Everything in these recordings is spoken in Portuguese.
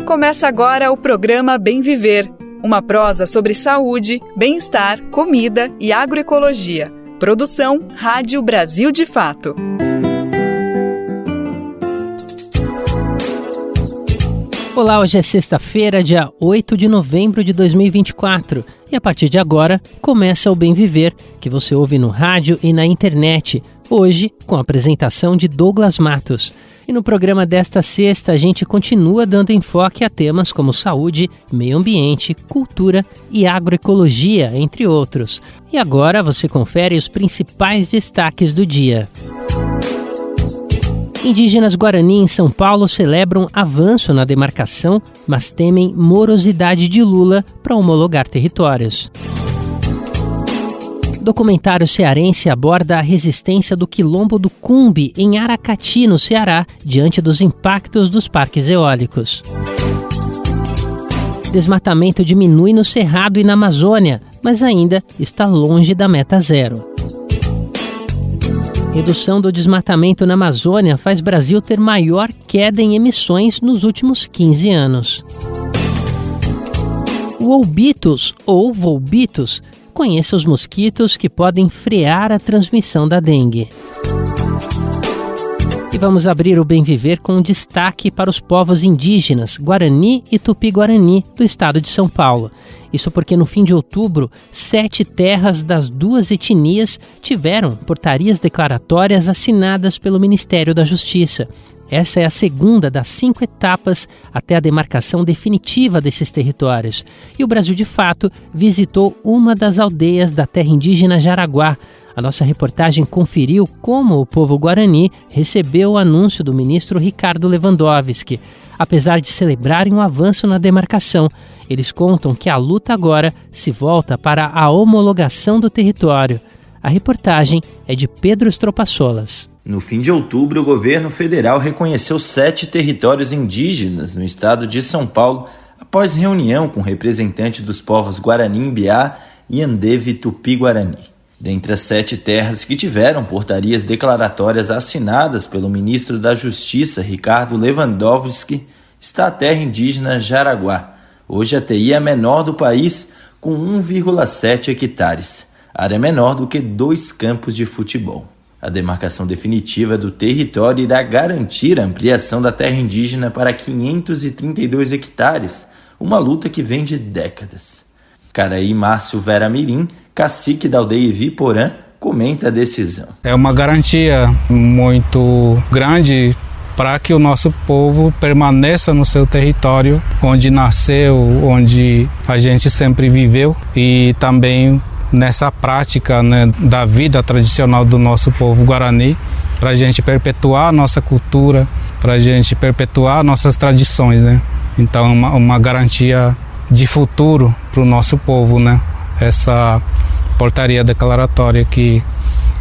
Começa agora o programa Bem Viver, uma prosa sobre saúde, bem-estar, comida e agroecologia. Produção Rádio Brasil de Fato. Olá, hoje é sexta-feira, dia 8 de novembro de 2024 e a partir de agora começa o Bem Viver, que você ouve no rádio e na internet, hoje com a apresentação de Douglas Matos. E no programa desta sexta a gente continua dando enfoque a temas como saúde, meio ambiente, cultura e agroecologia, entre outros. E agora você confere os principais destaques do dia. Indígenas Guarani em São Paulo celebram avanço na demarcação, mas temem morosidade de Lula para homologar territórios. Documentário cearense aborda a resistência do quilombo do Cumbe em Aracati, no Ceará, diante dos impactos dos parques eólicos. Desmatamento diminui no Cerrado e na Amazônia, mas ainda está longe da meta zero. Redução do desmatamento na Amazônia faz Brasil ter maior queda em emissões nos últimos 15 anos. O Olbitus, ou Volbitus, conheça os mosquitos que podem frear a transmissão da dengue. E vamos abrir o Bem Viver com um destaque para os povos indígenas Guarani e Tupi-Guarani do estado de São Paulo. Isso porque no fim de outubro, 7 terras das duas etnias tiveram portarias declaratórias assinadas pelo Ministério da Justiça. Essa é a segunda das 5 etapas até a demarcação definitiva desses territórios. E o Brasil de Fato visitou uma das aldeias da terra indígena Jaraguá. A nossa reportagem conferiu como o povo guarani recebeu o anúncio do ministro Ricardo Lewandowski. Apesar de celebrarem um avanço na demarcação, eles contam que a luta agora se volta para a homologação do território. A reportagem é de Pedro Estropaçolas. No fim de outubro, o governo federal reconheceu 7 territórios indígenas no estado de São Paulo, após reunião com representantes dos povos Guarani-Mbiá e Andeve Tupi-Guarani. Dentre as 7 terras que tiveram portarias declaratórias assinadas pelo ministro da Justiça, Ricardo Lewandowski, está a terra indígena Jaraguá. Hoje a TI é a menor do país, com 1,7 hectares, área menor do que 2 campos de futebol. A demarcação definitiva do território irá garantir a ampliação da terra indígena para 532 hectares, uma luta que vem de décadas. Caraí Márcio Vera Mirim, cacique da aldeia Iviporã, comenta a decisão. É uma garantia muito grande para que o nosso povo permaneça no seu território, onde nasceu, onde a gente sempre viveu, e também nessa prática, né, da vida tradicional do nosso povo Guarani, para a gente perpetuar a nossa cultura, para a gente perpetuar nossas tradições, né? Então é uma garantia de futuro para o nosso povo, né? Essa portaria declaratória que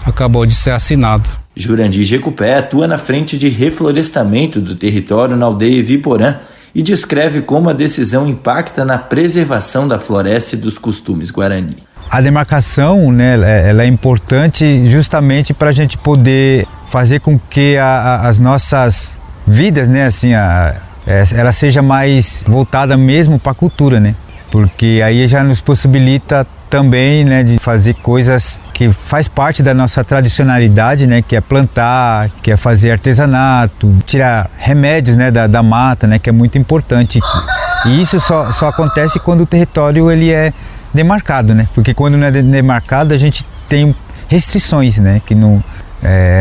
acabou de ser assinada. Jurandir Jecupé atua na frente de reflorestamento do território na aldeia Iviporã e descreve como a decisão impacta na preservação da floresta e dos costumes Guarani. A demarcação, né, ela é importante justamente para a gente poder fazer com que as nossas vidas, né, assim, ela seja mais voltada mesmo para a cultura, né? Porque aí já nos possibilita também, né, de fazer coisas que faz parte da nossa tradicionalidade, né, que é plantar, que é fazer artesanato, tirar remédios, né, da mata, né, que é muito importante. E isso só acontece quando o território ele é demarcado, né? Porque quando não é demarcado a gente tem restrições, né, que não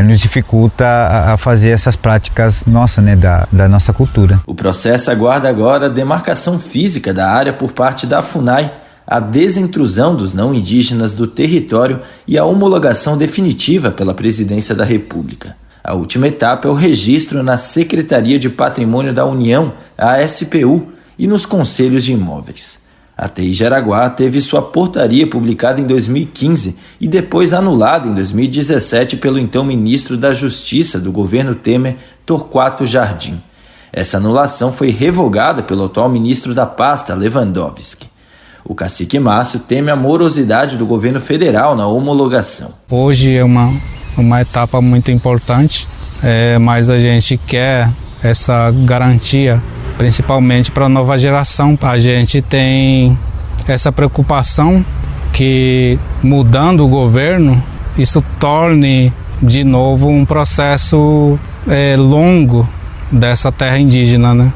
nos dificulta a fazer essas práticas nossas, né, da nossa cultura. O processo aguarda agora a demarcação física da área por parte da FUNAI, a desintrusão dos não indígenas do território e a homologação definitiva pela Presidência da República. A última etapa é o registro na Secretaria de Patrimônio da União, a SPU, e nos Conselhos de Imóveis. A TI Jaraguá teve sua portaria publicada em 2015 e depois anulada em 2017 pelo então ministro da Justiça do governo Temer, Torquato Jardim. Essa anulação foi revogada pelo atual ministro da pasta, Lewandowski. O cacique Márcio teme a morosidade do governo federal na homologação. Hoje é uma etapa muito importante, mas a gente quer essa garantia principalmente para a nova geração. A gente tem essa preocupação que, mudando o governo, isso torne de novo um processo longo dessa terra indígena, né?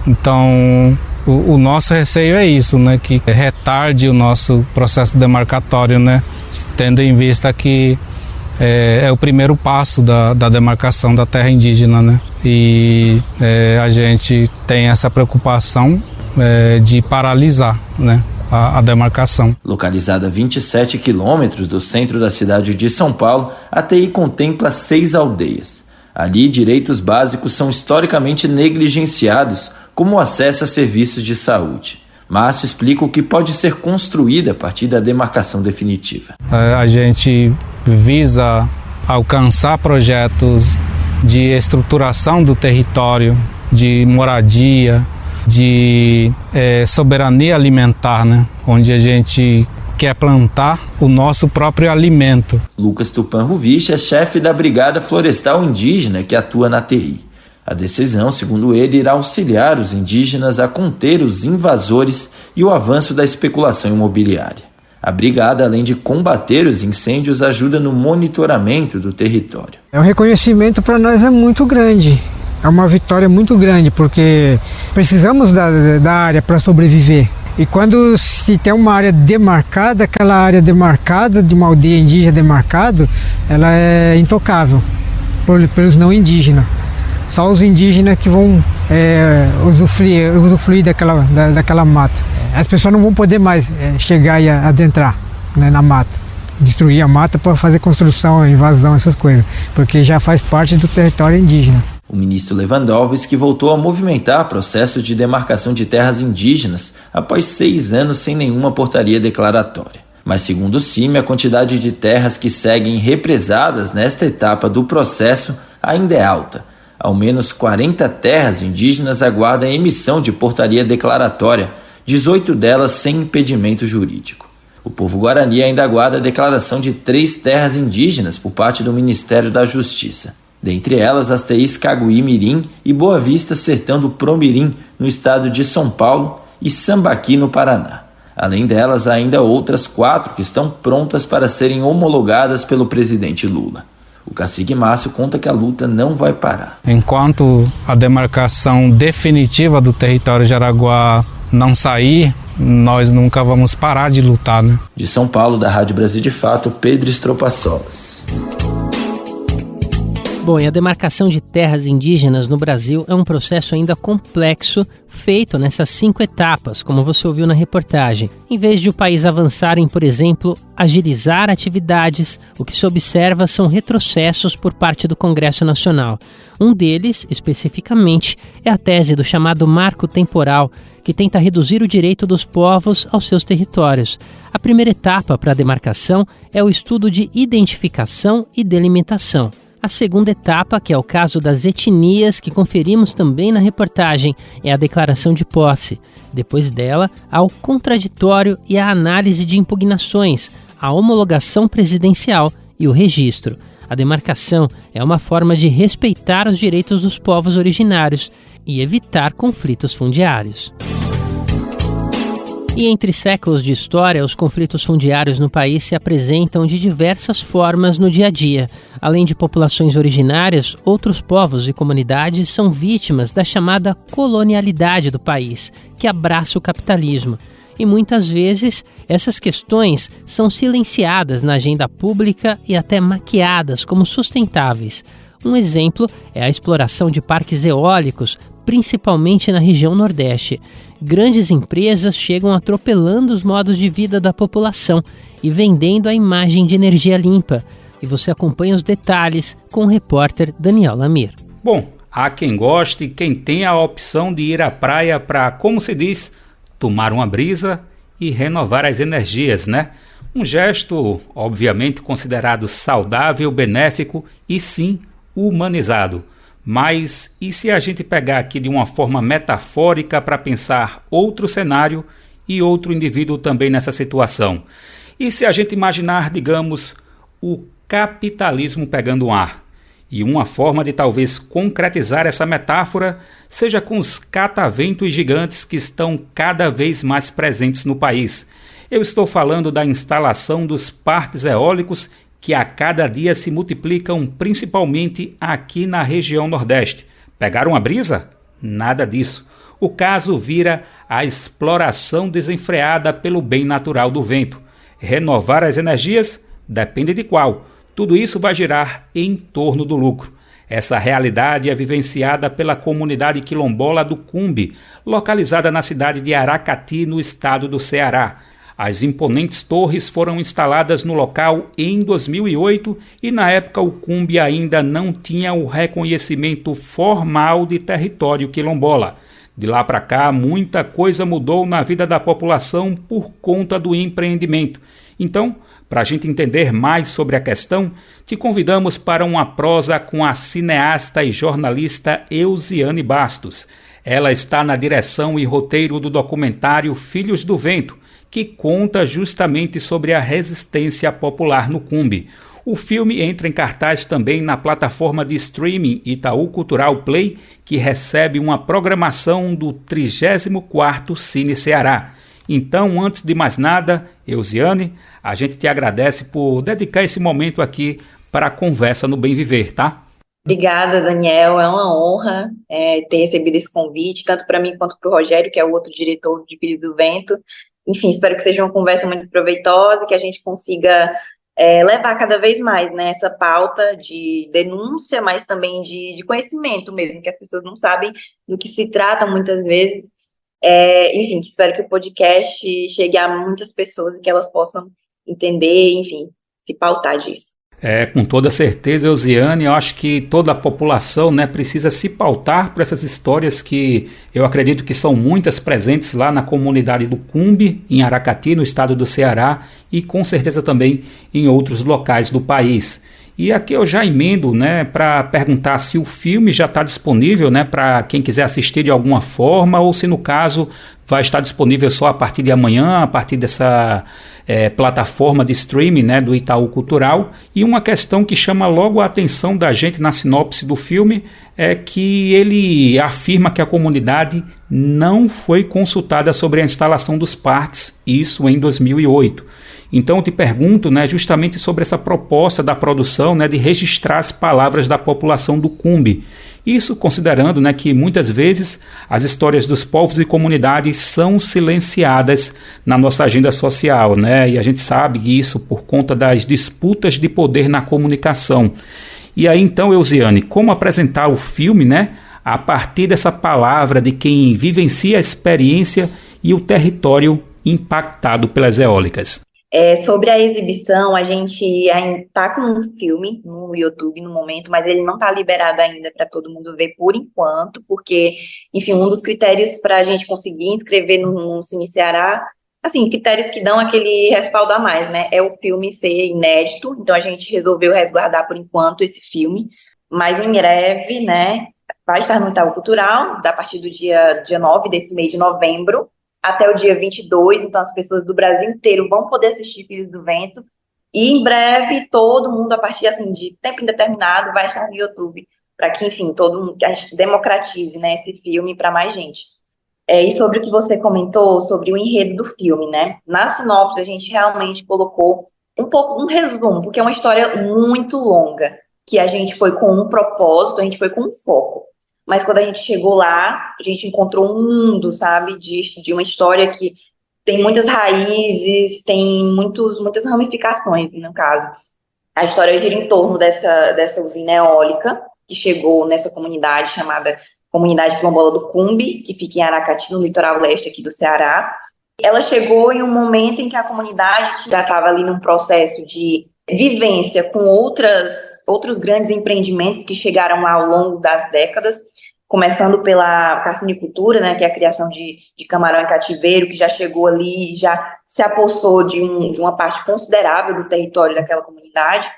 Então, o nosso receio é isso, né? Que retarde o nosso processo demarcatório, né? Tendo em vista que é o primeiro passo da demarcação da terra indígena, né? E a gente tem essa preocupação de paralisar, né, a demarcação. Localizada a 27 quilômetros do centro da cidade de São Paulo, a TI contempla 6 aldeias. Ali, direitos básicos são historicamente negligenciados, como o acesso a serviços de saúde. Márcio explica o que pode ser construído a partir da demarcação definitiva. A gente visa alcançar projetos de estruturação do território, de moradia, de soberania alimentar, né? Onde a gente quer plantar o nosso próprio alimento. Lucas Tupan Ruvich é chefe da Brigada Florestal Indígena que atua na TI. A decisão, segundo ele, irá auxiliar os indígenas a conter os invasores e o avanço da especulação imobiliária. A brigada, além de combater os incêndios, ajuda no monitoramento do território. O reconhecimento para nós é muito grande, é uma vitória muito grande, porque precisamos da área para sobreviver. E quando se tem uma área demarcada, aquela área demarcada, de uma aldeia indígena demarcada, ela é intocável pelos não indígenas. Só os indígenas que vão usufruir daquela mata. As pessoas não vão poder mais chegar e adentrar, né, na mata, destruir a mata para fazer construção, invasão, essas coisas, porque já faz parte do território indígena. O ministro Lewandowski voltou a movimentar o processo de demarcação de terras indígenas após 6 anos sem nenhuma portaria declaratória. Mas, segundo o CIMI, a quantidade de terras que seguem represadas nesta etapa do processo ainda é alta. Ao menos 40 terras indígenas aguardam a emissão de portaria declaratória, 18 delas sem impedimento jurídico. O povo guarani ainda aguarda a declaração de 3 terras indígenas por parte do Ministério da Justiça. Dentre elas, as TIs Caguí Mirim e Boa Vista Sertão do Promirim, no estado de São Paulo, e Sambaqui, no Paraná. Além delas, há ainda outras 4 que estão prontas para serem homologadas pelo presidente Lula. O cacique Márcio conta que a luta não vai parar. Enquanto a demarcação definitiva do território de Jaraguá não sair, nós nunca vamos parar de lutar, né? De São Paulo, da Rádio Brasil de Fato, Pedro Estropaçolas. Bom, e a demarcação de terras indígenas no Brasil é um processo ainda complexo, feito nessas 5 etapas, como você ouviu na reportagem. Em vez de o país avançar em, por exemplo, agilizar atividades, o que se observa são retrocessos por parte do Congresso Nacional. Um deles, especificamente, é a tese do chamado Marco Temporal, que tenta reduzir o direito dos povos aos seus territórios. A primeira etapa para a demarcação é o estudo de identificação e delimitação. A segunda etapa, que é o caso das etnias, que conferimos também na reportagem, é a declaração de posse. Depois dela, há o contraditório e a análise de impugnações, a homologação presidencial e o registro. A demarcação é uma forma de respeitar os direitos dos povos originários e evitar conflitos fundiários. E entre séculos de história, os conflitos fundiários no país se apresentam de diversas formas no dia a dia. Além de populações originárias, outros povos e comunidades são vítimas da chamada colonialidade do país, que abraça o capitalismo. E muitas vezes, essas questões são silenciadas na agenda pública e até maquiadas como sustentáveis. Um exemplo é a exploração de parques eólicos, principalmente na região Nordeste. Grandes empresas chegam atropelando os modos de vida da população e vendendo a imagem de energia limpa. E você acompanha os detalhes com o repórter Daniel Lamir. Bom, há quem goste, quem tem a opção de ir à praia para, como se diz, tomar uma brisa e renovar as energias, né? Um gesto, obviamente, considerado saudável, benéfico e sim humanizado. Mas e se a gente pegar aqui de uma forma metafórica para pensar outro cenário e outro indivíduo também nessa situação? E se a gente imaginar, digamos, o capitalismo pegando ar? E uma forma de talvez concretizar essa metáfora seja com os cataventos gigantes que estão cada vez mais presentes no país. Eu estou falando da instalação dos parques eólicos que a cada dia se multiplicam, principalmente aqui na região Nordeste. Pegaram a brisa? Nada disso. O caso vira a exploração desenfreada pelo bem natural do vento. Renovar as energias? Depende de qual. Tudo isso vai girar em torno do lucro. Essa realidade é vivenciada pela comunidade quilombola do Cumbe, localizada na cidade de Aracati, no estado do Ceará. As imponentes torres foram instaladas no local em 2008 e na época o Cumbe ainda não tinha o reconhecimento formal de território quilombola. De lá para cá, muita coisa mudou na vida da população por conta do empreendimento. Então, para a gente entender mais sobre a questão, te convidamos para uma prosa com a cineasta e jornalista Eusiane Bastos. Ela está na direção e roteiro do documentário Filhos do Vento, que conta justamente sobre a resistência popular no Cumbe. O filme entra em cartaz também na plataforma de streaming Itaú Cultural Play, que recebe uma programação do 34º Cine Ceará. Então, antes de mais nada, Eusiane, a gente te agradece por dedicar esse momento aqui para a conversa no Bem Viver, tá? Obrigada, Daniel. É uma honra ter recebido esse convite, tanto para mim quanto para o Rogério, que é o outro diretor de Filhos do Vento. Enfim, espero que seja uma conversa muito proveitosa, que a gente consiga levar cada vez mais, né, essa pauta de denúncia, mas também de conhecimento mesmo, que as pessoas não sabem do que se trata muitas vezes. Enfim, espero que o podcast chegue a muitas pessoas e que elas possam entender, enfim, se pautar disso. Com toda certeza, Eusiane, eu acho que toda a população, né, precisa se pautar por essas histórias que eu acredito que são muitas presentes lá na comunidade do Cumbe, em Aracati, no estado do Ceará, e com certeza também em outros locais do país. E aqui eu já emendo, né, para perguntar se o filme já está disponível, né, para quem quiser assistir de alguma forma, ou se no caso vai estar disponível só a partir de amanhã, a partir dessa plataforma de streaming, né, do Itaú Cultural. E uma questão que chama logo a atenção da gente na sinopse do filme é que ele afirma que a comunidade não foi consultada sobre a instalação dos parques, isso em 2008. Então eu te pergunto, né, justamente sobre essa proposta da produção, né, de registrar as palavras da população do Cumbe. Isso considerando, né, que muitas vezes as histórias dos povos e comunidades são silenciadas na nossa agenda social, né, e a gente sabe isso por conta das disputas de poder na comunicação. E aí então, Eusiane, como apresentar o filme, né, a partir dessa palavra de quem vivencia a experiência e o território impactado pelas eólicas? Sobre a exibição, a gente ainda está com um filme no YouTube no momento, mas ele não está liberado ainda para todo mundo ver por enquanto, porque, enfim, um dos critérios para a gente conseguir inscrever no Cine Ceará, assim, critérios que dão aquele respaldo a mais, né, é o filme ser inédito, então a gente resolveu resguardar por enquanto esse filme, mas em breve, né, vai estar no Itaú Cultural, a partir do dia 9 desse mês de novembro, até o dia 22, então as pessoas do Brasil inteiro vão poder assistir Filhos do Vento, e em breve todo mundo, a partir assim, de tempo indeterminado, vai estar no YouTube, para que, enfim, todo mundo, a gente democratize, né, esse filme para mais gente. E sobre o que você comentou, sobre o enredo do filme, né, na sinopse a gente realmente colocou um resumo, porque é uma história muito longa, que a gente foi com um propósito, a gente foi com um foco. Mas quando a gente chegou lá, a gente encontrou um mundo, sabe, de uma história que tem muitas raízes, tem muitas ramificações, no caso. A história gira em torno dessa usina eólica, que chegou nessa comunidade chamada Comunidade Quilombola do Cumbe, que fica em Aracati, no litoral leste aqui do Ceará. Ela chegou em um momento em que a comunidade já estava ali num processo de vivência com outros grandes empreendimentos que chegaram lá ao longo das décadas, começando pela carcinicultura, né, que é a criação de camarão em cativeiro, que já chegou ali, já se apossou de uma parte considerável do território daquela comunidade,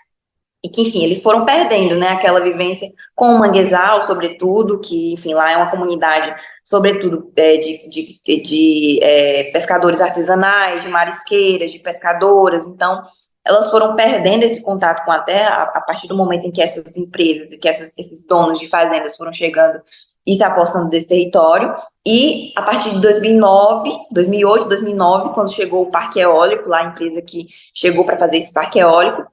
e que, enfim, eles foram perdendo, né, aquela vivência com o manguezal, sobretudo, que, enfim, lá é uma comunidade, sobretudo, de pescadores artesanais, de marisqueiras, de pescadoras, então elas foram perdendo esse contato com a terra a partir do momento em que essas empresas e que esses donos de fazendas foram chegando e se apostando desse território. E a partir de 2008, 2009, quando chegou o parque eólico, lá a empresa que chegou para fazer esse parque eólico,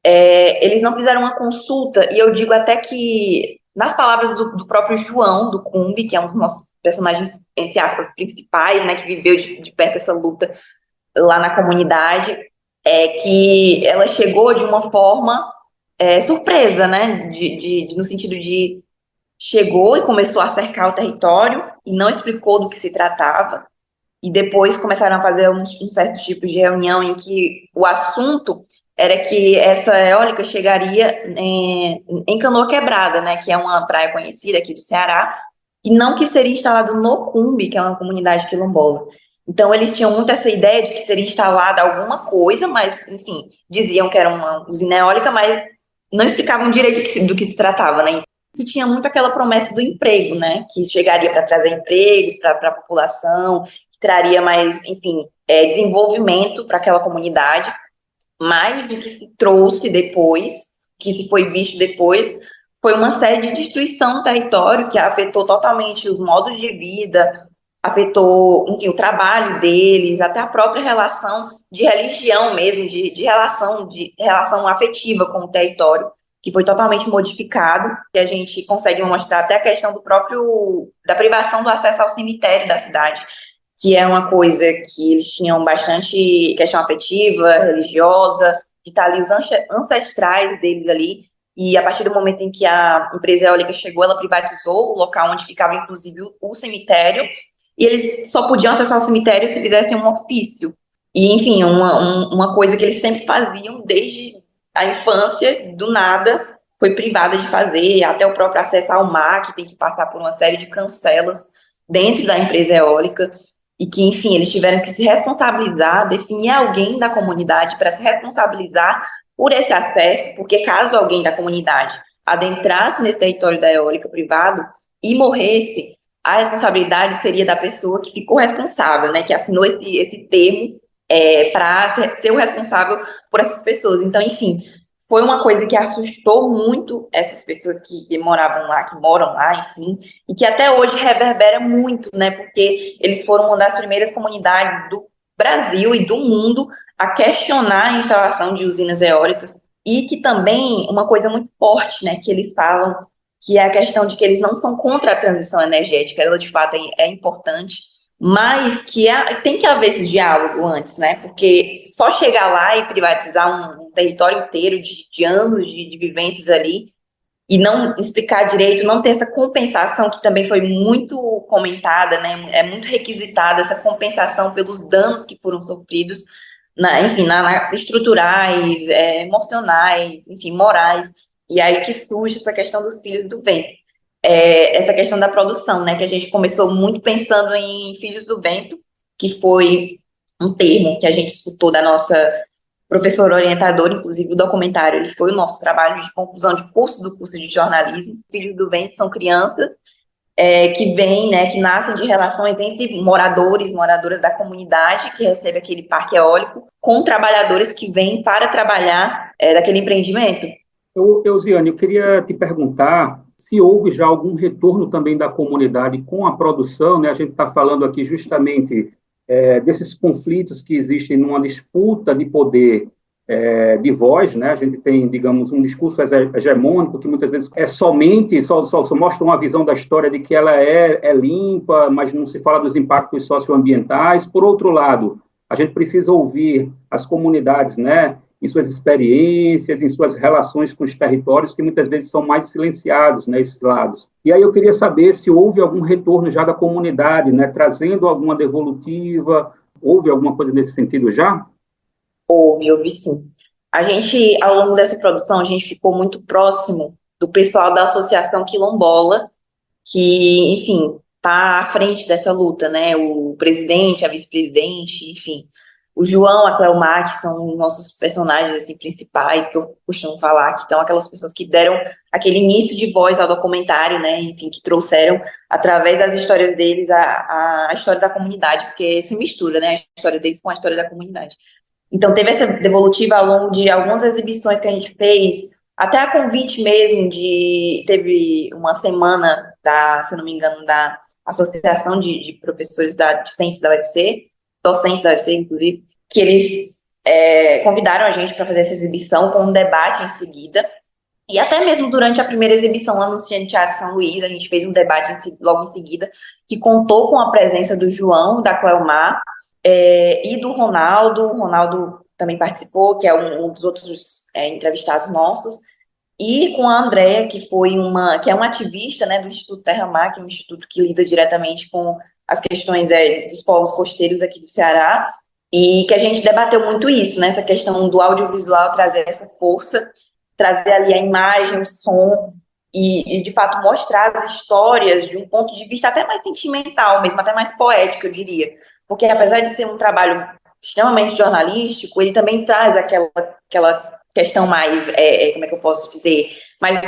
eles não fizeram uma consulta, e eu digo até que, nas palavras do próprio João, do Cumbi, que é um dos nossos personagens, entre aspas, principais, né, que viveu de perto essa luta lá na comunidade, que ela chegou de uma forma surpresa, né, no sentido de chegou e começou a cercar o território e não explicou do que se tratava, e depois começaram a fazer um certo tipo de reunião em que o assunto era que essa eólica chegaria em Canoa Quebrada, né, que é uma praia conhecida aqui do Ceará, e não que seria instalado no Cumbi, que é uma comunidade quilombola. Então, eles tinham muito essa ideia de que seria instalada alguma coisa, mas, enfim, diziam que era uma usina eólica, mas não explicavam direito do que se tratava, né? E tinha muito aquela promessa do emprego, né? Que chegaria para trazer empregos para a população, que traria mais, enfim, desenvolvimento para aquela comunidade. Mas o que se trouxe depois, que se foi visto depois, foi uma série de destruição do território que afetou totalmente os modos de vida, afetou, enfim, o trabalho deles, até a própria relação de religião mesmo, de relação afetiva com o território, que foi totalmente modificado, e a gente consegue mostrar até a questão da privação do acesso ao cemitério da cidade, que é uma coisa que eles tinham bastante questão afetiva, religiosa, de estar ali os ancestrais deles ali, e a partir do momento em que a empresa eólica chegou, ela privatizou o local onde ficava, inclusive, o cemitério, e eles só podiam acessar o cemitério se fizessem um ofício. E, enfim, uma coisa que eles sempre faziam desde a infância, do nada, foi privada de fazer, até o próprio acesso ao mar, que tem que passar por uma série de cancelas dentro da empresa eólica, e que, enfim, eles tiveram que se responsabilizar, definir alguém da comunidade para se responsabilizar por esse acesso, porque caso alguém da comunidade adentrasse nesse território da eólica privado e morresse, a responsabilidade seria da pessoa que ficou responsável, né, que assinou esse termo para ser o responsável por essas pessoas. Então, enfim, foi uma coisa que assustou muito essas pessoas que moravam lá, que moram lá, enfim, e que até hoje reverbera muito, né, porque eles foram uma das primeiras comunidades do Brasil e do mundo a questionar a instalação de usinas eólicas, e que também, uma coisa muito forte, né, que eles falam, que é a questão de que eles não são contra a transição energética, ela de fato é importante, mas que tem que haver esse diálogo antes, né, porque só chegar lá e privatizar um território inteiro de anos de vivências ali, e não explicar direito, não ter essa compensação, que também foi muito comentada, né, é muito requisitada essa compensação pelos danos que foram sofridos, enfim, estruturais, emocionais, enfim, morais, e aí que surge essa questão dos filhos do vento. Essa questão da produção, né, que a gente começou muito pensando em Filhos do Vento, que foi um termo que a gente escutou da nossa professora orientadora, inclusive o documentário, ele foi o nosso trabalho de conclusão de curso do curso de jornalismo. Filhos do Vento são crianças que vêm, né, que nascem de relações entre moradoras da comunidade que recebe aquele parque eólico, com trabalhadores que vêm para trabalhar daquele empreendimento. Eusiane, eu queria te perguntar se houve já algum retorno também da comunidade com a produção, né? A gente está falando aqui justamente desses conflitos que existem numa disputa de poder de voz, né? A gente tem, digamos, um discurso hegemônico que muitas vezes só mostra uma visão da história de que ela é limpa, mas não se fala dos impactos socioambientais. Por outro lado, a gente precisa ouvir as comunidades, né, em suas experiências, em suas relações com os territórios, que muitas vezes são mais silenciados, né, esses lados. E aí eu queria saber se houve algum retorno já da comunidade, né, trazendo alguma devolutiva, houve alguma coisa nesse sentido já? Houve sim. A gente, ao longo dessa produção, a gente ficou muito próximo do pessoal da Associação Quilombola, que, enfim, está à frente dessa luta, né, o presidente, a vice-presidente, enfim, o João, a Cleomar, que são nossos personagens assim, principais, que eu costumo falar, que são aquelas pessoas que deram aquele início de voz ao documentário, né, enfim, que trouxeram, através das histórias deles, a história da comunidade, porque se mistura, né, a história deles com a história da comunidade. Então teve essa devolutiva ao longo de algumas exibições que a gente fez, até a convite mesmo teve uma semana se eu não me engano, da Associação de Professores Discentes da UFC, docentes da UFC, inclusive, que eles convidaram a gente para fazer essa exibição com um debate em seguida. E até mesmo durante a primeira exibição lá no Cine Teatro São Luís, a gente fez um debate logo em seguida, que contou com a presença do João, da Cleomar, e do Ronaldo. O Ronaldo também participou, que é um dos outros entrevistados nossos, e com a Andrea, que é uma ativista, né, do Instituto Terra Mar, que é um instituto que lida diretamente com as questões dos povos costeiros aqui do Ceará, e que a gente debateu muito isso, né, essa questão do audiovisual trazer essa força, trazer ali a imagem, o som, e de fato mostrar as histórias de um ponto de vista até mais sentimental mesmo, até mais poético, eu diria. Porque apesar de ser um trabalho extremamente jornalístico, ele também traz aquela questão mais, como é que eu posso dizer, mais,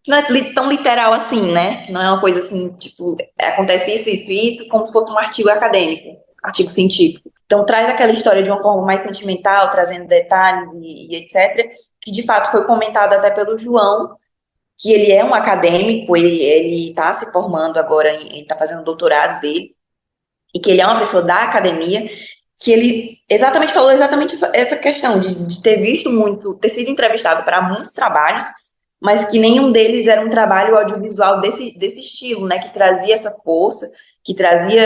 não é tão literal assim, né? Não é uma coisa assim, tipo, acontece isso, como se fosse um artigo acadêmico, artigo científico. Então traz aquela história de uma forma mais sentimental, trazendo detalhes e etc., que de fato foi comentado até pelo João, que ele é um acadêmico, ele está se formando agora, ele está fazendo o doutorado dele, e que ele é uma pessoa da academia, que ele falou exatamente essa questão de ter visto ter sido entrevistado para muitos trabalhos, mas que nenhum deles era um trabalho audiovisual desse estilo, né, que trazia essa força, que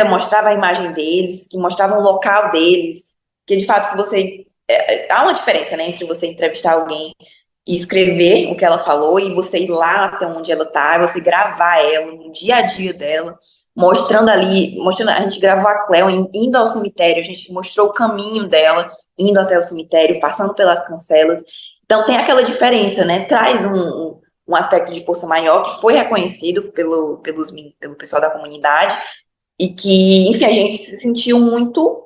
mostrava a imagem deles, que mostrava o local deles, que de fato, se você... há uma diferença, né, entre você entrevistar alguém e escrever o que ela falou e você ir lá até onde ela está, você gravar ela, no dia a dia dela, mostrando, a gente gravou a Cleo indo ao cemitério, a gente mostrou o caminho dela, indo até o cemitério, passando pelas cancelas. Então tem aquela diferença, né, traz um aspecto de força maior, que foi reconhecido pelo pessoal da comunidade, e que, enfim, a gente se sentiu muito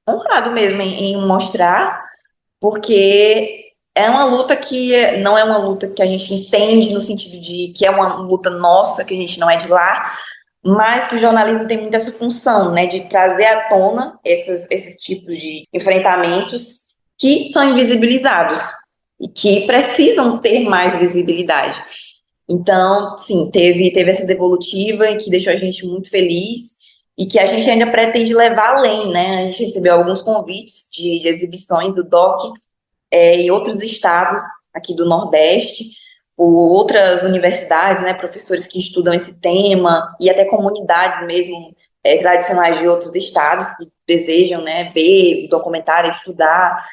honrado mesmo em mostrar, porque é uma luta que não é uma luta que a gente entende no sentido de que é uma luta nossa, que a gente não é de lá, mas que o jornalismo tem muito essa função, né, de trazer à tona esses tipos de enfrentamentos que são invisibilizados e que precisam ter mais visibilidade. Então, sim, teve essa devolutiva e que deixou a gente muito feliz e que a gente ainda pretende levar além, né? A gente recebeu alguns convites de exibições do DOC em outros estados aqui do Nordeste, por outras universidades, né? Professores que estudam esse tema e até comunidades mesmo tradicionais de outros estados que desejam, né, ver o documentário, estudar.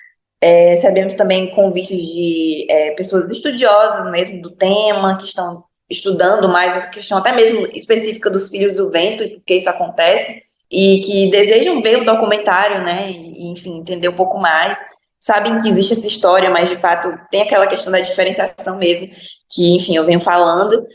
Recebemos também convites de pessoas estudiosas mesmo do tema, que estão estudando mais essa questão até mesmo específica dos Filhos do Vento e por que isso acontece, e que desejam ver o documentário, né, e enfim, entender um pouco mais, sabem que existe essa história, mas de fato tem aquela questão da diferenciação mesmo, que enfim, eu venho falando,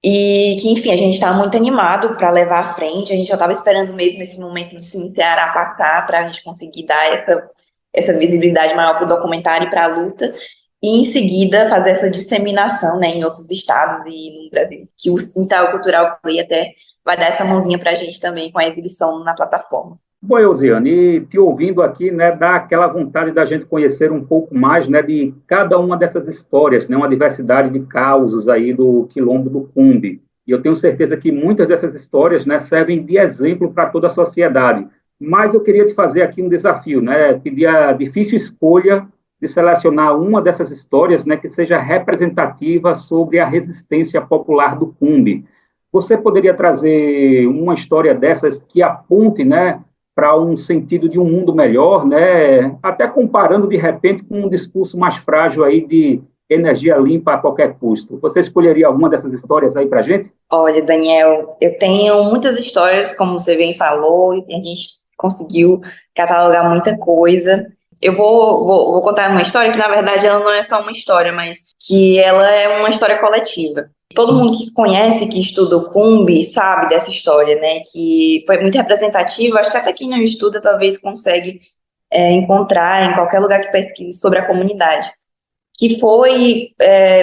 e que enfim, a gente está muito animado para levar à frente, a gente já estava esperando mesmo esse momento do Cine Ceará passar, para a gente conseguir dar essa visibilidade maior para o documentário e para a luta, e em seguida fazer essa disseminação, né, em outros estados e no Brasil, que o Itaú Cultural Play até vai dar essa mãozinha para a gente também com a exibição na plataforma. Bom, Eusiane, e te ouvindo aqui, né, dá aquela vontade da gente conhecer um pouco mais, né, de cada uma dessas histórias, né, uma diversidade de causos aí do Quilombo do Cumbe. E eu tenho certeza que muitas dessas histórias, né, servem de exemplo para toda a sociedade. Mas eu queria te fazer aqui um desafio, né, pedir a difícil escolha de selecionar uma dessas histórias, né, que seja representativa sobre a resistência popular do Cumbe. Você poderia trazer uma história dessas que aponte, né, para um sentido de um mundo melhor, né, até comparando, de repente, com um discurso mais frágil aí de energia limpa a qualquer custo. Você escolheria alguma dessas histórias aí para a gente? Olha, Daniel, eu tenho muitas histórias, como você bem falou, e a gente conseguiu catalogar muita coisa. Eu vou contar uma história que, na verdade, ela não é só uma história, mas que ela é uma história coletiva. Todo mundo que conhece, que estuda o Cumbe, sabe dessa história, né? Que foi muito representativa. Acho que até quem não estuda talvez consegue encontrar em qualquer lugar que pesquise sobre a comunidade. Que foi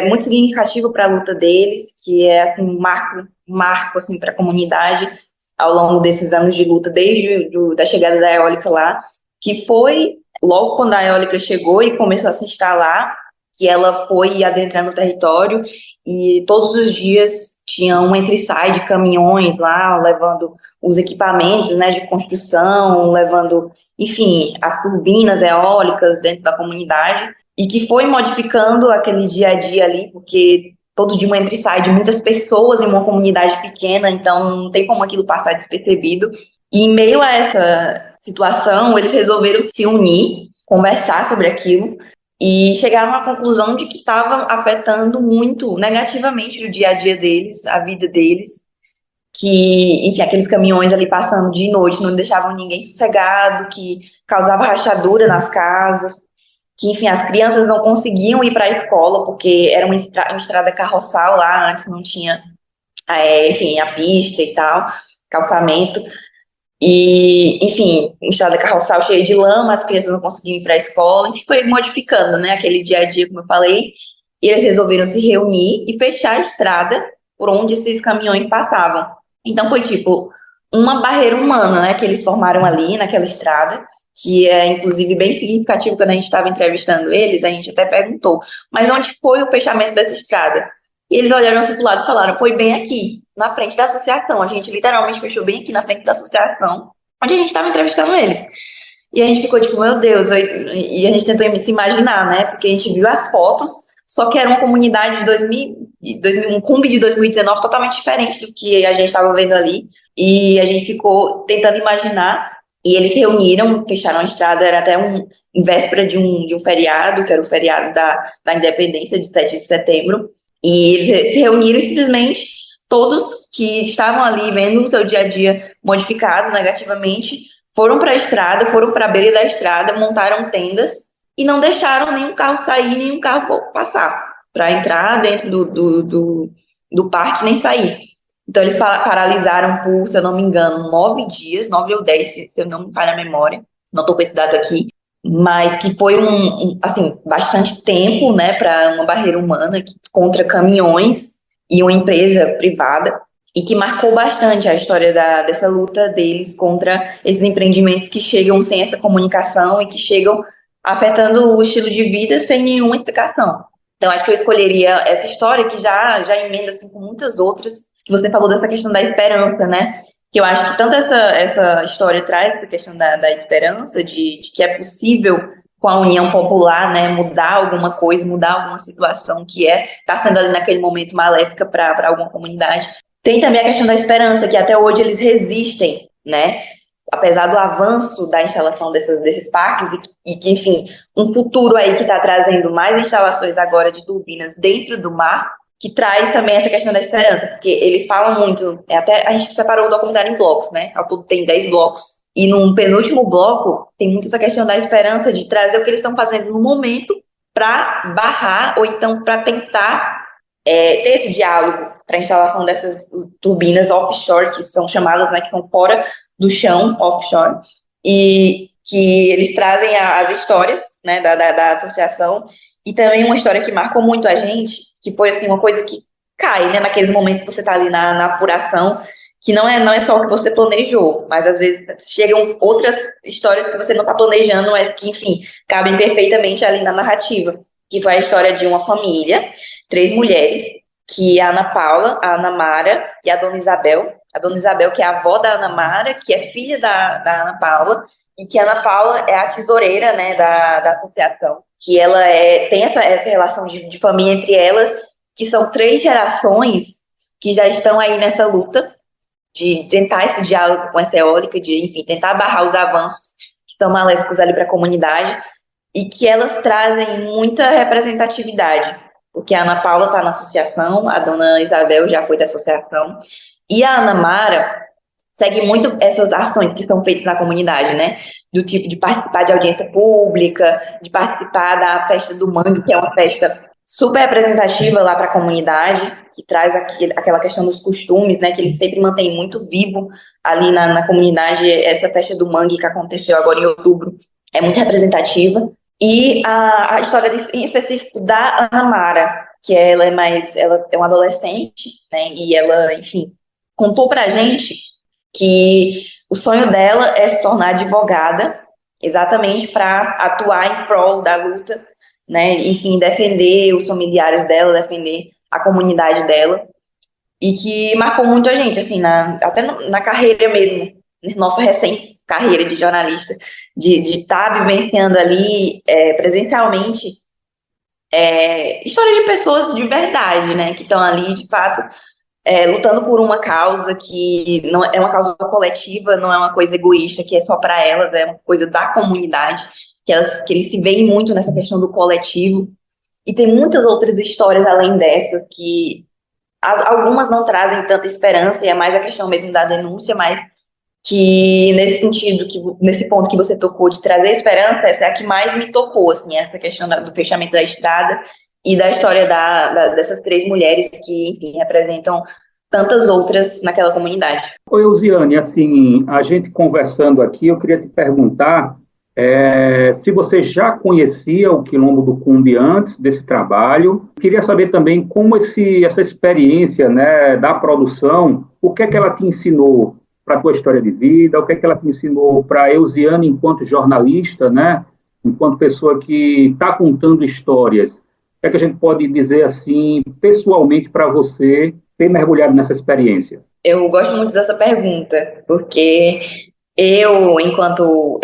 muito significativo para a luta deles, que é assim, um marco assim, para a comunidade ao longo desses anos de luta, desde da chegada da eólica lá, que foi logo quando a eólica chegou e começou a se instalar, que ela foi adentrando o território e todos os dias tinha um entra e sai de caminhões lá, levando os equipamentos, né, de construção, levando, enfim, as turbinas eólicas dentro da comunidade, e que foi modificando aquele dia a dia ali, porque todo dia um entra e sai de muitas pessoas em uma comunidade pequena, então não tem como aquilo passar despercebido. E em meio a essa situação, eles resolveram se unir, conversar sobre aquilo, e chegaram à conclusão de que estava afetando muito negativamente o dia a dia deles, a vida deles, que, enfim, aqueles caminhões ali passando de noite não deixavam ninguém sossegado, que causava rachadura nas casas, que, enfim, as crianças não conseguiam ir para a escola porque era uma estrada carroçal lá, antes não tinha, enfim, a pista e tal, calçamento. E, enfim, estrada carroçal cheia de lama, as crianças não conseguiam ir para a escola, e foi modificando, né, aquele dia a dia, como eu falei, e eles resolveram se reunir e fechar a estrada por onde esses caminhões passavam. Então foi tipo uma barreira humana, né, que eles formaram ali naquela estrada, que é inclusive bem significativo. Quando a gente estava entrevistando eles, a gente até perguntou, mas onde foi o fechamento dessa estrada? E eles olharam assim pro lado e falaram, foi bem aqui, na frente da associação. A gente literalmente fechou bem aqui na frente da associação, onde a gente estava entrevistando eles. E a gente ficou tipo, meu Deus, e a gente tentou se imaginar, né? Porque a gente viu as fotos, só que era uma comunidade de 2000, um Cumbe de 2019 totalmente diferente do que a gente estava vendo ali. E a gente ficou tentando imaginar, e eles se reuniram, fecharam a estrada, era até em véspera de um feriado, que era o feriado da Independência, de 7 de setembro. E eles se reuniram e simplesmente todos que estavam ali vendo o seu dia a dia modificado negativamente foram para a estrada, foram para a beira da estrada, montaram tendas e não deixaram nenhum carro sair, nenhum carro passar para entrar dentro do parque nem sair. Então eles paralisaram por, se eu não me engano, 9 dias, 9 ou 10, se eu não me falha a memória, não estou com esse dado aqui, mas que foi assim, bastante tempo, né, para uma barreira humana contra caminhões e uma empresa privada, e que marcou bastante a história dessa luta deles contra esses empreendimentos que chegam sem essa comunicação e que chegam afetando o estilo de vida sem nenhuma explicação. Então acho que eu escolheria essa história, que já emenda assim, com muitas outras, que você falou dessa questão da esperança, né? Que eu acho que tanto essa história traz essa questão da esperança, de que é possível, com a união popular, né, mudar alguma coisa, mudar alguma situação que está sendo ali naquele momento maléfica para alguma comunidade. Tem também a questão da esperança, que até hoje eles resistem, né? Apesar do avanço da instalação desses parques e que, enfim, um futuro aí que está trazendo mais instalações agora de turbinas dentro do mar, que traz também essa questão da esperança, porque eles falam muito, até a gente separou o documentário em blocos, né? Ao todo tem 10 blocos, e no penúltimo bloco tem muito essa questão da esperança, de trazer o que eles estão fazendo no momento para barrar, ou então para tentar ter esse diálogo para a instalação dessas turbinas offshore, que são chamadas, né, que são fora do chão, offshore, e que eles trazem as histórias, né, da associação, e também uma história que marcou muito a gente, que foi assim, uma coisa que cai, né, naqueles momentos que você está ali na apuração, que não é só o que você planejou, mas às vezes chegam outras histórias que você não está planejando, mas que, enfim, cabem perfeitamente ali na narrativa, que foi a história de uma família, 3 mulheres, que é a Ana Paula, a Ana Mara e a Dona Isabel. A Dona Isabel, que é a avó da Ana Mara, que é filha da Ana Paula, e que a Ana Paula é a tesoureira, né, da associação, que ela tem essa relação de família entre elas, que são 3 gerações que já estão aí nessa luta de tentar esse diálogo com essa eólica, de, enfim, tentar barrar os avanços que estão maléficos ali para a comunidade, e que elas trazem muita representatividade, porque a Ana Paula está na associação, a Dona Isabel já foi da associação, e a Ana Mara segue muito essas ações que são feitas na comunidade, né? Do tipo de participar de audiência pública, de participar da festa do mangue, que é uma festa super representativa lá para a comunidade, que traz aquela questão dos costumes, né? Que eles sempre mantêm muito vivo ali na comunidade. Essa festa do mangue que aconteceu agora em outubro é muito representativa. E a história em específico da Ana Mara, que ela é uma adolescente, né? E ela, enfim, contou pra gente que o sonho dela é se tornar advogada exatamente para atuar em prol da luta, né? Enfim, defender os familiares dela, defender a comunidade dela, e que marcou muito a gente, assim, até na carreira mesmo, nossa recente carreira de jornalista, de estar vivenciando ali presencialmente histórias de pessoas de verdade, né, que estão ali, de fato, lutando por uma causa que não é uma causa coletiva, não é uma coisa egoísta, que é só para elas, é uma coisa da comunidade, que eles se veem muito nessa questão do coletivo. E tem muitas outras histórias além dessas que algumas não trazem tanta esperança, e é mais a questão mesmo da denúncia, mas que nesse sentido, nesse ponto que você tocou de trazer esperança, essa é a que mais me tocou, assim, essa questão do fechamento da estrada e da história dessas 3 mulheres que, enfim, representam tantas outras naquela comunidade. Oi, Eusiane, assim, a gente conversando aqui, eu queria te perguntar se você já conhecia o Quilombo do Cumbe antes desse trabalho. Queria saber também como essa experiência, né, da produção, o que é que ela te ensinou para a tua história de vida, o que é que ela te ensinou para a Eusiane enquanto jornalista, né, enquanto pessoa que está contando histórias. O que é que a gente pode dizer, assim, pessoalmente para você ter mergulhado nessa experiência? Eu gosto muito dessa pergunta, porque eu, enquanto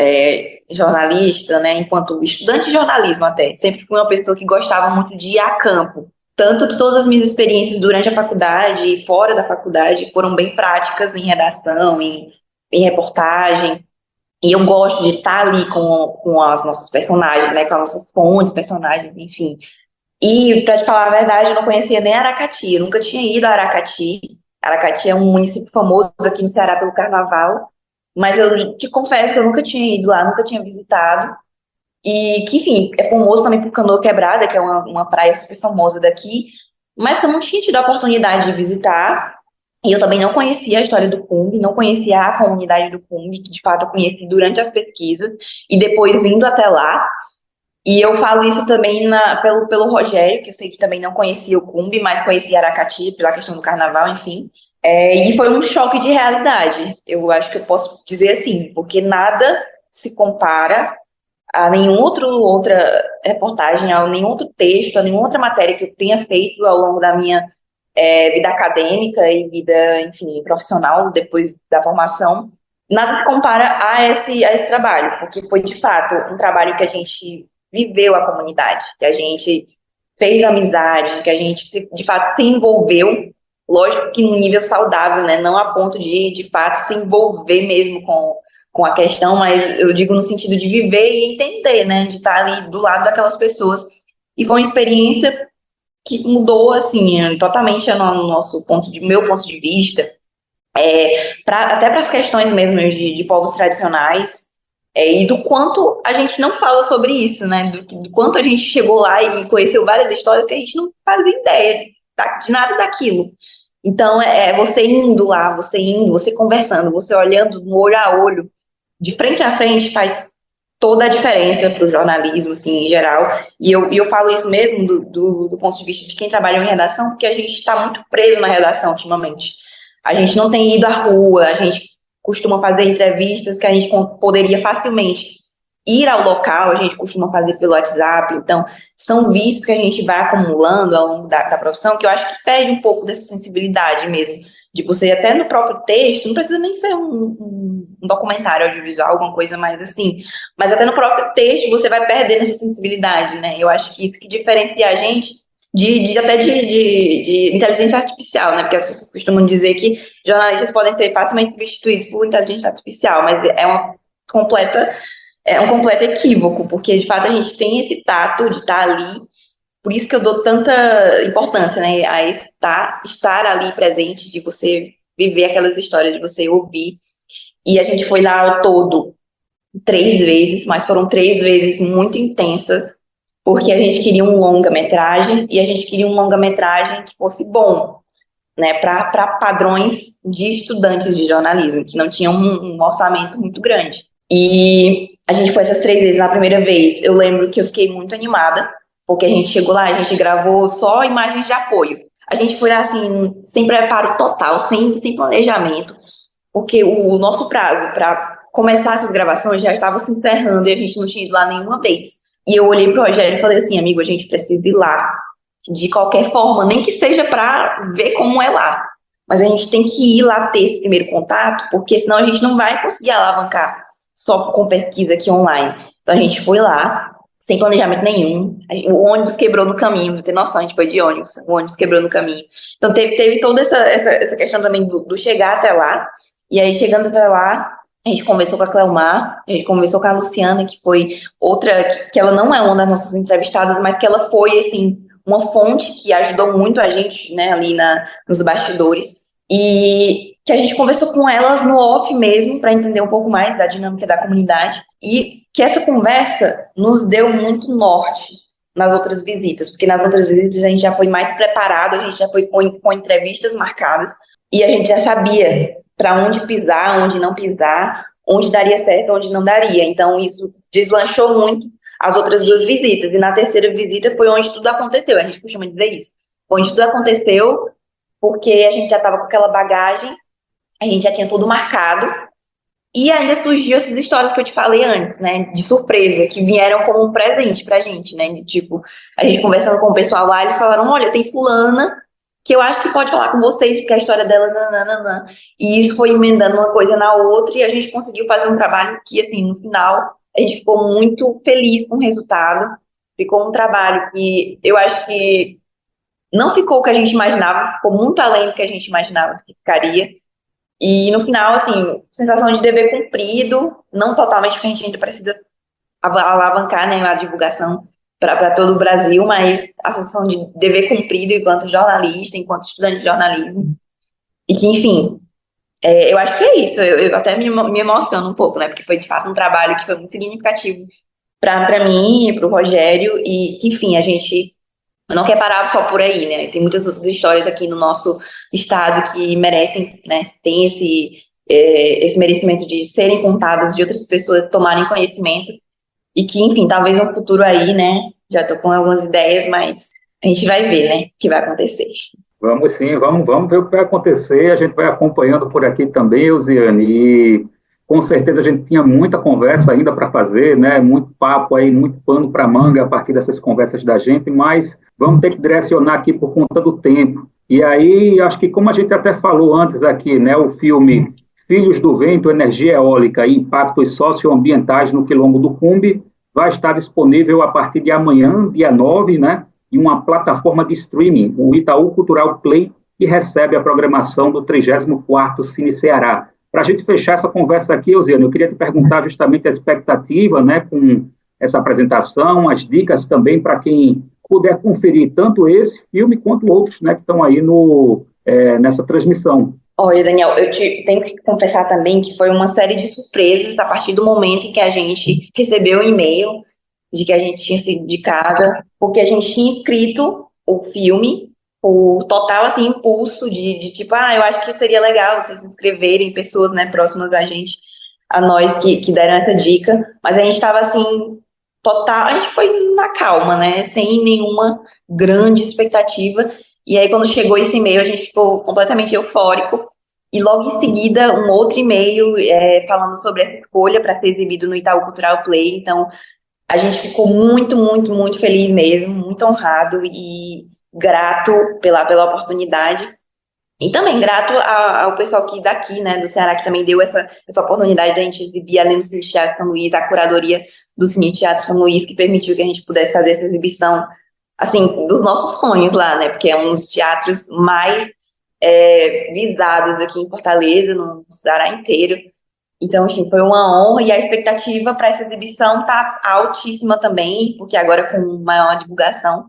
jornalista, né, enquanto estudante de jornalismo até, sempre fui uma pessoa que gostava muito de ir a campo. Tanto que todas as minhas experiências durante a faculdade e fora da faculdade foram bem práticas em redação, em reportagem. E eu gosto de estar ali com as nossas personagens, né, com as nossas fontes, personagens, enfim. E, para te falar a verdade, eu não conhecia nem Aracati, eu nunca tinha ido a Aracati. Aracati é um município famoso aqui no Ceará pelo carnaval, mas eu te confesso que eu nunca tinha ido lá, nunca tinha visitado. E que, enfim, é famoso também por Canoa Quebrada, que é uma praia super famosa daqui, mas que eu não tinha tido a oportunidade de visitar. E eu também não conhecia a história do Cumbe, não conhecia a comunidade do Cumbe, que de fato eu conheci durante as pesquisas, e depois indo até lá. E eu falo isso também pelo Rogério, que eu sei que também não conhecia o Cumbe, mas conhecia Aracati pela questão do carnaval, enfim. E foi um choque de realidade, eu acho que eu posso dizer assim, porque nada se compara a outra reportagem, a nenhum outro texto, a nenhuma outra matéria que eu tenha feito ao longo da minha vida acadêmica e vida, enfim, profissional, depois da formação. Nada se compara a esse trabalho, porque foi, de fato, um trabalho que a gente viveu a comunidade, que a gente fez amizade, que a gente, de fato, se envolveu. Lógico que num nível saudável, né? Não a ponto de fato, se envolver mesmo com a questão, mas eu digo no sentido de viver e entender, né? De estar ali do lado daquelas pessoas. E foi uma experiência que mudou, assim, totalmente meu ponto de vista, até para as questões mesmo de povos tradicionais, e do quanto a gente não fala sobre isso, né? Do quanto a gente chegou lá e conheceu várias histórias que a gente não fazia ideia de nada daquilo. Então, você indo lá, você conversando, você olhando no olho a olho, de frente a frente, faz toda a diferença para o jornalismo, assim, em geral. E eu falo isso mesmo do ponto de vista de quem trabalha em redação, porque a gente está muito preso na redação ultimamente. A gente não tem ido à rua, a gente costuma fazer entrevistas que a gente poderia facilmente ir ao local, a gente costuma fazer pelo WhatsApp. Então, são vícios que a gente vai acumulando ao longo da profissão, que eu acho que perde um pouco dessa sensibilidade mesmo, de você, até no próprio texto, não precisa nem ser um documentário audiovisual, alguma coisa mais assim, mas até no próprio texto você vai perdendo essa sensibilidade, né? Eu acho que isso que diferencia a gente até de inteligência artificial, né? Porque as pessoas costumam dizer que jornalistas podem ser facilmente substituídos por inteligência artificial, mas é um completo equívoco, porque de fato a gente tem esse tato de estar ali. Por isso que eu dou tanta importância, né, a estar ali presente, de você viver aquelas histórias, de você ouvir. E a gente foi lá ao todo 3 vezes, mas foram 3 vezes muito intensas, porque a gente queria um longa-metragem, e a gente queria um longa-metragem que fosse bom, né, para padrões de estudantes de jornalismo, que não tinham um orçamento muito grande. E a gente foi essas 3 vezes. Na primeira vez, eu lembro que eu fiquei muito animada, porque a gente chegou lá, a gente gravou só imagens de apoio. A gente foi assim, sem preparo total, sem planejamento, porque o nosso prazo para começasse as gravações, já estava se encerrando e a gente não tinha ido lá nenhuma vez. E eu olhei pro Rogério e falei assim, amigo, a gente precisa ir lá, de qualquer forma, nem que seja para ver como é lá. Mas a gente tem que ir lá ter esse primeiro contato, porque senão a gente não vai conseguir alavancar só com pesquisa aqui online. Então a gente foi lá, sem planejamento nenhum. O ônibus quebrou no caminho, pra ter noção, a gente foi de ônibus, o ônibus quebrou no caminho. Então teve toda essa questão também do chegar até lá. E aí, chegando até lá, a gente conversou com a Cleomar, a gente conversou com a Luciana, que foi outra, que ela não é uma das nossas entrevistadas, mas que ela foi, assim, uma fonte que ajudou muito a gente, né, ali nos bastidores. E que a gente conversou com elas no off mesmo, para entender um pouco mais da dinâmica da comunidade. E que essa conversa nos deu muito norte nas outras visitas, porque nas outras visitas a gente já foi mais preparado, a gente já foi com entrevistas marcadas, e a gente já sabia para onde pisar, onde não pisar, onde daria certo, onde não daria. Então, isso deslanchou muito as outras duas visitas. E na terceira visita foi onde tudo aconteceu. A gente costuma dizer isso. Onde tudo aconteceu, porque a gente já estava com aquela bagagem, a gente já tinha tudo marcado. E ainda surgiu essas histórias que eu te falei antes, né? De surpresa, que vieram como um presente pra gente, né? De, tipo, a gente conversando com o pessoal lá, eles falaram, olha, tem fulana que eu acho que pode falar com vocês, porque a história dela, nananana. E isso foi emendando uma coisa na outra, e a gente conseguiu fazer um trabalho que, assim, no final, a gente ficou muito feliz com o resultado. Ficou um trabalho que eu acho que não ficou o que a gente imaginava, ficou muito além do que a gente imaginava que ficaria. E no final, assim, sensação de dever cumprido, não totalmente, porque a gente ainda precisa alavancar, né, a divulgação para todo o Brasil, mas a sensação de dever cumprido enquanto jornalista, enquanto estudante de jornalismo. E que, enfim, eu acho que é isso. Eu até me emociono um pouco, né? Porque foi, de fato, um trabalho que foi muito significativo para mim e para o Rogério. E que, enfim, a gente não quer parar só por aí, né? Tem muitas outras histórias aqui no nosso estado que merecem, né? Tem esse merecimento de serem contadas, de outras pessoas tomarem conhecimento. E que, enfim, talvez no futuro aí, né? Já tô com algumas ideias, mas a gente vai ver, né? O que vai acontecer. Vamos sim, vamos ver o que vai acontecer. A gente vai acompanhando por aqui também, Eusiane. E com certeza a gente tinha muita conversa ainda para fazer, né? Muito papo aí, muito pano para manga a partir dessas conversas da gente, mas vamos ter que direcionar aqui por conta do tempo. E aí, acho que como a gente até falou antes aqui, né? O filme Filhos do Vento, Energia Eólica e Impactos Socioambientais no Quilombo do Cumbe vai estar disponível a partir de amanhã, dia 9, né, em uma plataforma de streaming, o Itaú Cultural Play, que recebe a programação do 34º Cine Ceará. Para a gente fechar essa conversa aqui, Eusiane, eu queria te perguntar justamente a expectativa, né, com essa apresentação, as dicas também para quem puder conferir tanto esse filme quanto outros, né, que estão aí nessa transmissão. Olha, Daniel, eu tenho que confessar também que foi uma série de surpresas a partir do momento em que a gente recebeu o e-mail de que a gente tinha sido indicada, porque a gente tinha inscrito o filme, o total, assim, impulso de tipo, eu acho que seria legal vocês se inscreverem, pessoas, né, próximas da gente, a nós que deram essa dica, mas a gente estava, assim, total, a gente foi na calma, né, sem nenhuma grande expectativa. E aí, quando chegou esse e-mail, a gente ficou completamente eufórico. E logo em seguida, um outro e-mail falando sobre essa escolha para ser exibido no Itaú Cultural Play. Então, a gente ficou muito, muito, muito feliz mesmo, muito honrado e grato pela oportunidade. E também grato ao pessoal que daqui, né, do Ceará, que também deu essa oportunidade de a gente exibir ali no Cine Teatro São Luís, a curadoria do Cine Teatro São Luís, que permitiu que a gente pudesse fazer essa exibição, assim, dos nossos sonhos lá, né? Porque é um dos teatros mais visados aqui em Fortaleza, no Ceará inteiro. Então, enfim, foi uma honra e a expectativa para essa exibição tá altíssima também, porque agora com maior divulgação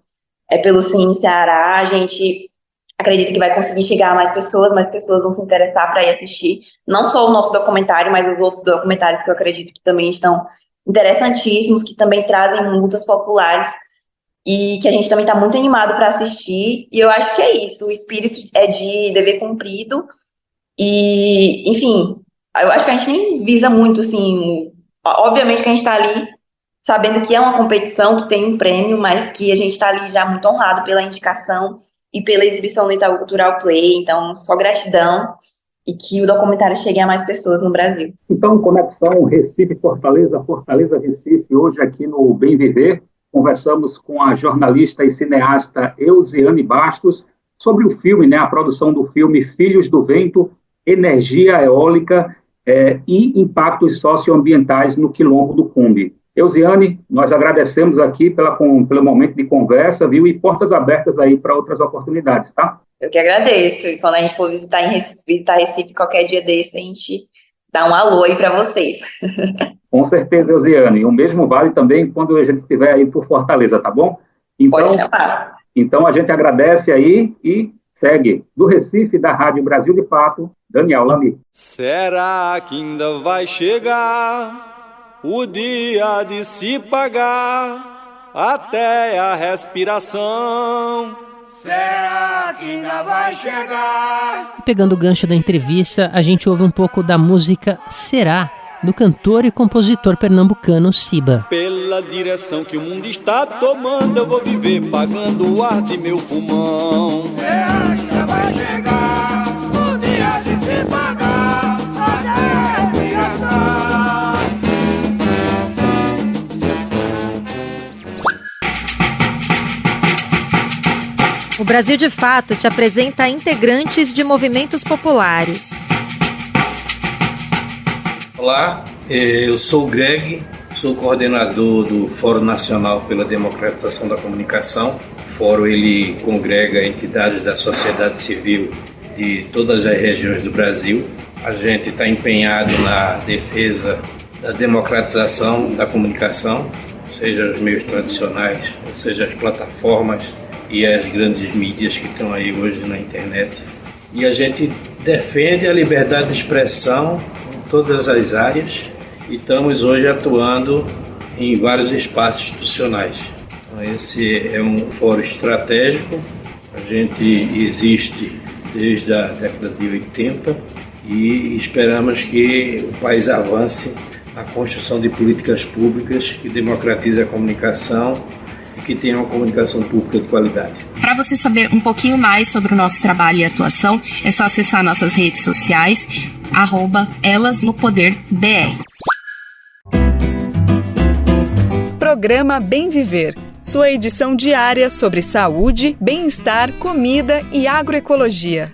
pelo Cine Ceará, a gente acredita que vai conseguir chegar a mais pessoas vão se interessar para ir assistir, não só o nosso documentário, mas os outros documentários que eu acredito que também estão interessantíssimos, que também trazem lutas populares, e que a gente também está muito animado para assistir, e eu acho que é isso, o espírito é de dever cumprido, e, enfim, eu acho que a gente nem visa muito, assim, obviamente que a gente está ali sabendo que é uma competição, que tem um prêmio, mas que a gente está ali já muito honrado pela indicação e pela exibição do Itaú Cultural Play, então só gratidão, e que o documentário chegue a mais pessoas no Brasil. Então, conexão Recife-Fortaleza, Fortaleza-Recife, hoje aqui no Bem Viver, conversamos com a jornalista e cineasta Euziane Bastos sobre o filme, a produção do filme Filhos do Vento, Energia Eólica e Impactos Socioambientais no Quilombo do Cumbe. Euziane, nós agradecemos aqui pelo momento de conversa, viu? E portas abertas aí para outras oportunidades, tá? Eu que agradeço. E quando a gente for visitar Recife qualquer dia desse, a gente dá um alô aí para vocês. Com certeza, Euziane. O mesmo vale também quando a gente estiver aí por Fortaleza, tá bom? Então, pode chamar. Então, a gente agradece aí e segue. Do Recife, da Rádio Brasil de Fato, Daniel Lamy. Será que ainda vai chegar o dia de se pagar até a respiração? Será que ainda vai chegar? E pegando o gancho da entrevista, a gente ouve um pouco da música Será, do cantor e compositor pernambucano Siba. Pela direção que o mundo está tomando, eu vou viver pagando o ar de meu pulmão. Será que ainda vai chegar o dia de se pagar até a respiração? O Brasil de Fato te apresenta integrantes de movimentos populares. Olá, eu sou o Greg, sou coordenador do Fórum Nacional pela Democratização da Comunicação. O Fórum ele congrega entidades da sociedade civil de todas as regiões do Brasil. A gente está empenhado na defesa da democratização da comunicação, seja os meios tradicionais, ou seja as plataformas e as grandes mídias que estão aí hoje na internet. E a gente defende a liberdade de expressão em todas as áreas e estamos hoje atuando em vários espaços institucionais. Então, esse é um fórum estratégico, a gente existe desde a década de 80 e esperamos que o país avance na construção de políticas públicas que democratizem a comunicação e que tenham uma comunicação pública de qualidade. Para você saber um pouquinho mais sobre o nosso trabalho e atuação, é só acessar nossas redes sociais, @elasnopoderbr. Programa Bem Viver, sua edição diária sobre saúde, bem-estar, comida e agroecologia.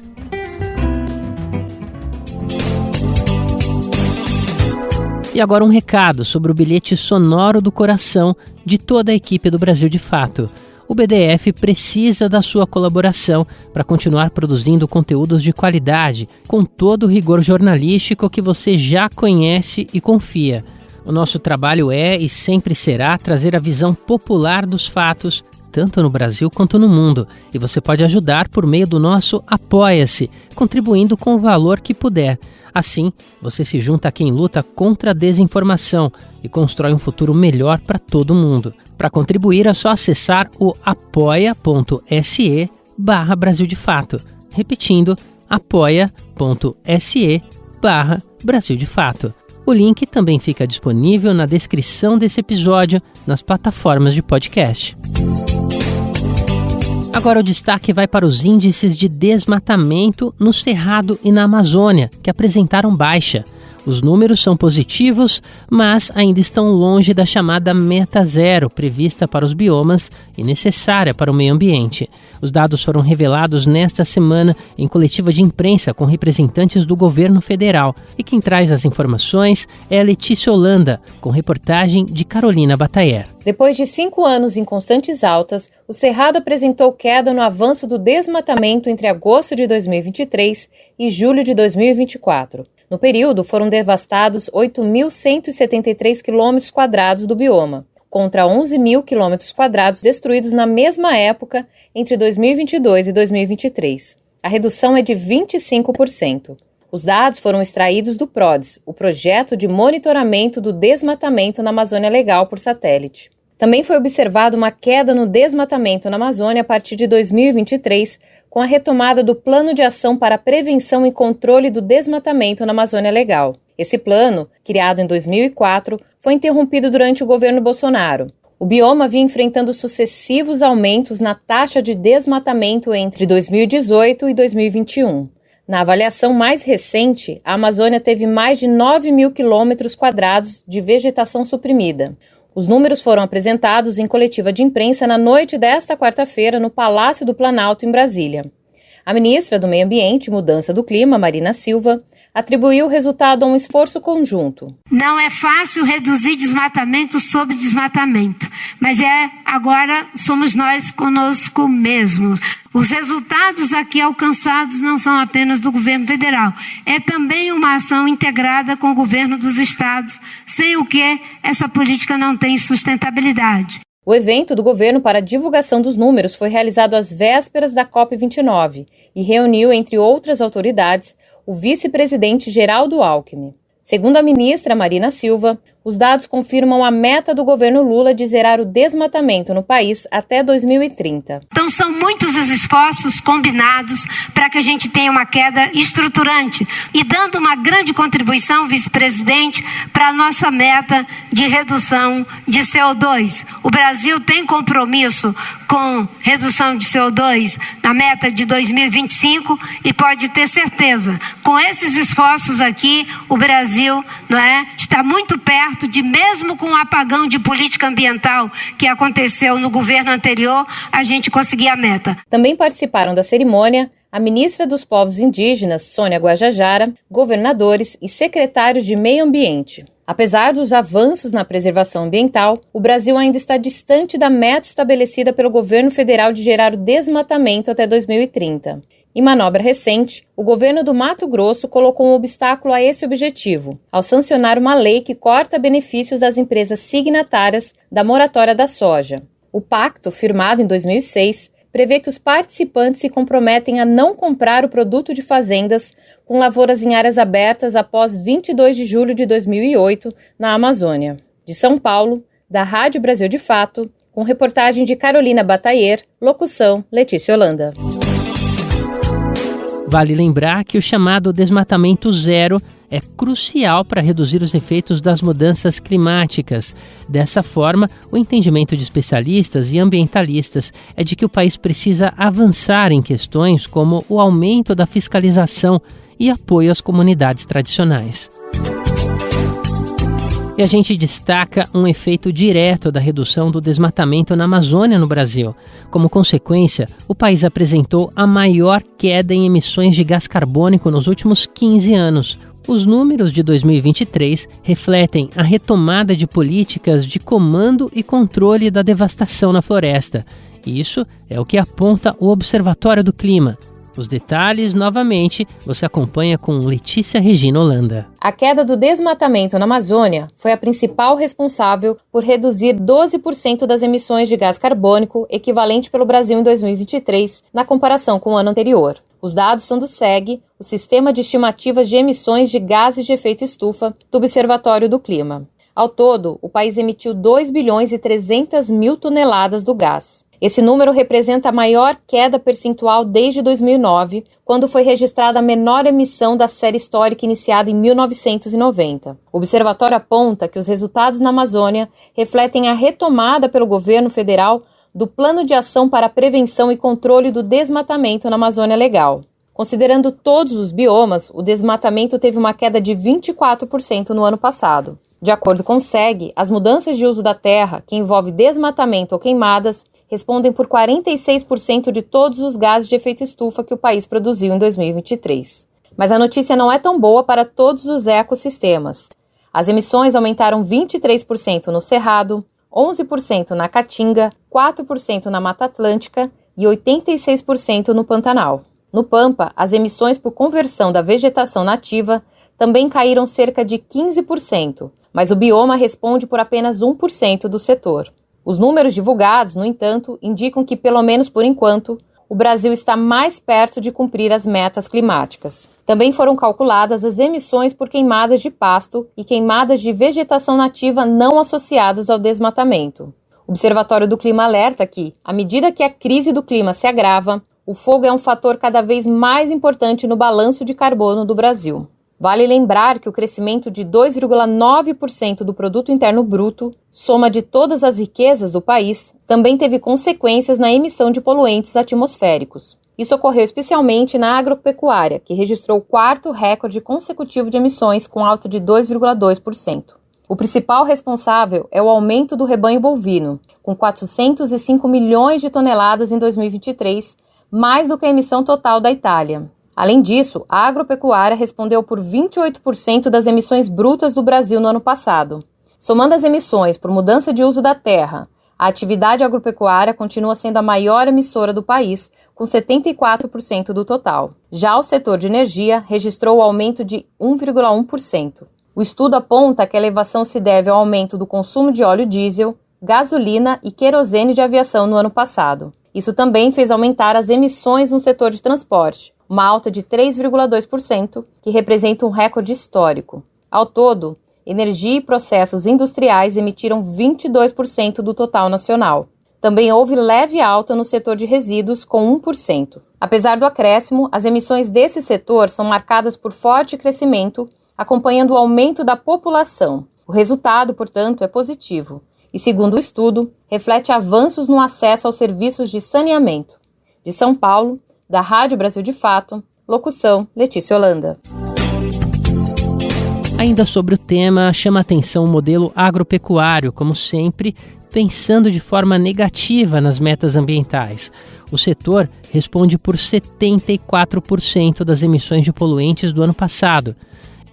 E agora um recado sobre o bilhete sonoro do coração de toda a equipe do Brasil de Fato. O BDF precisa da sua colaboração para continuar produzindo conteúdos de qualidade, com todo o rigor jornalístico que você já conhece e confia. O nosso trabalho é e sempre será trazer a visão popular dos fatos, tanto no Brasil quanto no mundo. E você pode ajudar por meio do nosso Apoia-se, contribuindo com o valor que puder. Assim, você se junta a quem luta contra a desinformação e constrói um futuro melhor para todo mundo. Para contribuir é só acessar o apoia.se/Brasil de Fato. Repetindo, apoia.se/Brasil de Fato. O link também fica disponível na descrição desse episódio nas plataformas de podcast. Agora o destaque vai para os índices de desmatamento no Cerrado e na Amazônia, que apresentaram baixa. Os números são positivos, mas ainda estão longe da chamada meta zero prevista para os biomas e necessária para o meio ambiente. Os dados foram revelados nesta semana em coletiva de imprensa com representantes do governo federal. E quem traz as informações é a Letícia Holanda, com reportagem de Carolina Batayer. Depois de 5 anos em constantes altas, o Cerrado apresentou queda no avanço do desmatamento entre agosto de 2023 e julho de 2024. No período, foram devastados 8.173 km² do bioma, contra 11.000 km² destruídos na mesma época entre 2022 e 2023. A redução é de 25%. Os dados foram extraídos do PRODES, o Projeto de Monitoramento do Desmatamento na Amazônia Legal por satélite. Também foi observada uma queda no desmatamento na Amazônia a partir de 2023, com a retomada do Plano de Ação para a Prevenção e Controle do Desmatamento na Amazônia Legal. Esse plano, criado em 2004, foi interrompido durante o governo Bolsonaro. O bioma vinha enfrentando sucessivos aumentos na taxa de desmatamento entre 2018 e 2021. Na avaliação mais recente, a Amazônia teve mais de 9 mil quilômetros quadrados de vegetação suprimida. Os números foram apresentados em coletiva de imprensa na noite desta quarta-feira no Palácio do Planalto, em Brasília. A ministra do Meio Ambiente e Mudança do Clima, Marina Silva, atribuiu o resultado a um esforço conjunto. Não é fácil reduzir desmatamento sobre desmatamento, mas agora somos nós conosco mesmos. Os resultados aqui alcançados não são apenas do governo federal, é também uma ação integrada com o governo dos estados, sem o que essa política não tem sustentabilidade. O evento do governo para a divulgação dos números foi realizado às vésperas da COP29 e reuniu, entre outras autoridades, o vice-presidente Geraldo Alckmin. Segundo a ministra Marina Silva, os dados confirmam a meta do governo Lula de zerar o desmatamento no país até 2030. Então são muitos os esforços combinados para que a gente tenha uma queda estruturante e dando uma grande contribuição, vice-presidente, para a nossa meta de redução de CO2. O Brasil tem compromisso com redução de CO2 na meta de 2025 e pode ter certeza, com esses esforços aqui, o Brasil está muito perto de, mesmo com o apagão de política ambiental que aconteceu no governo anterior, a gente conseguir a meta. Também participaram da cerimônia a ministra dos Povos Indígenas, Sônia Guajajara, governadores e secretários de Meio Ambiente. Apesar dos avanços na preservação ambiental, o Brasil ainda está distante da meta estabelecida pelo governo federal de gerar o desmatamento até 2030. Em manobra recente, o governo do Mato Grosso colocou um obstáculo a esse objetivo, ao sancionar uma lei que corta benefícios das empresas signatárias da moratória da soja. O pacto, firmado em 2006, prevê que os participantes se comprometem a não comprar o produto de fazendas com lavouras em áreas abertas após 22 de julho de 2008, na Amazônia. De São Paulo, da Rádio Brasil de Fato, com reportagem de Carolina Batailler, locução Letícia Holanda. Vale lembrar que o chamado desmatamento zero é crucial para reduzir os efeitos das mudanças climáticas. Dessa forma, o entendimento de especialistas e ambientalistas é de que o país precisa avançar em questões como o aumento da fiscalização e apoio às comunidades tradicionais. E a gente destaca um efeito direto da redução do desmatamento na Amazônia no Brasil. Como consequência, o país apresentou a maior queda em emissões de gás carbônico nos últimos 15 anos. Os números de 2023 refletem a retomada de políticas de comando e controle da devastação na floresta. Isso é o que aponta o Observatório do Clima. Os detalhes, novamente, você acompanha com Letícia Regina Holanda. A queda do desmatamento na Amazônia foi a principal responsável por reduzir 12% das emissões de gás carbônico equivalente pelo Brasil em 2023, na comparação com o ano anterior. Os dados são do SEG, o Sistema de Estimativas de Emissões de Gases de Efeito Estufa, do Observatório do Clima. Ao todo, o país emitiu 2 bilhões e 300 mil toneladas do gás. Esse número representa a maior queda percentual desde 2009, quando foi registrada a menor emissão da série histórica iniciada em 1990. O observatório aponta que os resultados na Amazônia refletem a retomada pelo governo federal do Plano de Ação para a Prevenção e Controle do Desmatamento na Amazônia Legal. Considerando todos os biomas, o desmatamento teve uma queda de 24% no ano passado. De acordo com o SEG, as mudanças de uso da terra, que envolve desmatamento ou queimadas, respondem por 46% de todos os gases de efeito estufa que o país produziu em 2023. Mas a notícia não é tão boa para todos os ecossistemas. As emissões aumentaram 23% no Cerrado, 11% na Caatinga, 4% na Mata Atlântica e 86% no Pantanal. No Pampa, as emissões por conversão da vegetação nativa também caíram cerca de 15%, mas o bioma responde por apenas 1% do setor. Os números divulgados, no entanto, indicam que, pelo menos por enquanto, o Brasil está mais perto de cumprir as metas climáticas. Também foram calculadas as emissões por queimadas de pasto e queimadas de vegetação nativa não associadas ao desmatamento. O Observatório do Clima alerta que, à medida que a crise do clima se agrava, o fogo é um fator cada vez mais importante no balanço de carbono do Brasil. Vale lembrar que o crescimento de 2,9% do produto interno bruto, soma de todas as riquezas do país, também teve consequências na emissão de poluentes atmosféricos. Isso ocorreu especialmente na agropecuária, que registrou o quarto recorde consecutivo de emissões, com alta de 2,2%. O principal responsável é o aumento do rebanho bovino, com 405 milhões de toneladas em 2023, mais do que a emissão total da Itália. Além disso, a agropecuária respondeu por 28% das emissões brutas do Brasil no ano passado. Somando as emissões por mudança de uso da terra, a atividade agropecuária continua sendo a maior emissora do país, com 74% do total. Já o setor de energia registrou o aumento de 1,1%. O estudo aponta que a elevação se deve ao aumento do consumo de óleo diesel, gasolina e querosene de aviação no ano passado. Isso também fez aumentar as emissões no setor de transporte, uma alta de 3,2%, que representa um recorde histórico. Ao todo, energia e processos industriais emitiram 22% do total nacional. Também houve leve alta no setor de resíduos, com 1%. Apesar do acréscimo, as emissões desse setor são marcadas por forte crescimento, acompanhando o aumento da população. O resultado, portanto, é positivo e, segundo o estudo, reflete avanços no acesso aos serviços de saneamento. De São Paulo, da Rádio Brasil de Fato, locução Letícia Holanda. Ainda sobre o tema, chama a atenção o modelo agropecuário, como sempre, pensando de forma negativa nas metas ambientais. O setor responde por 74% das emissões de poluentes do ano passado.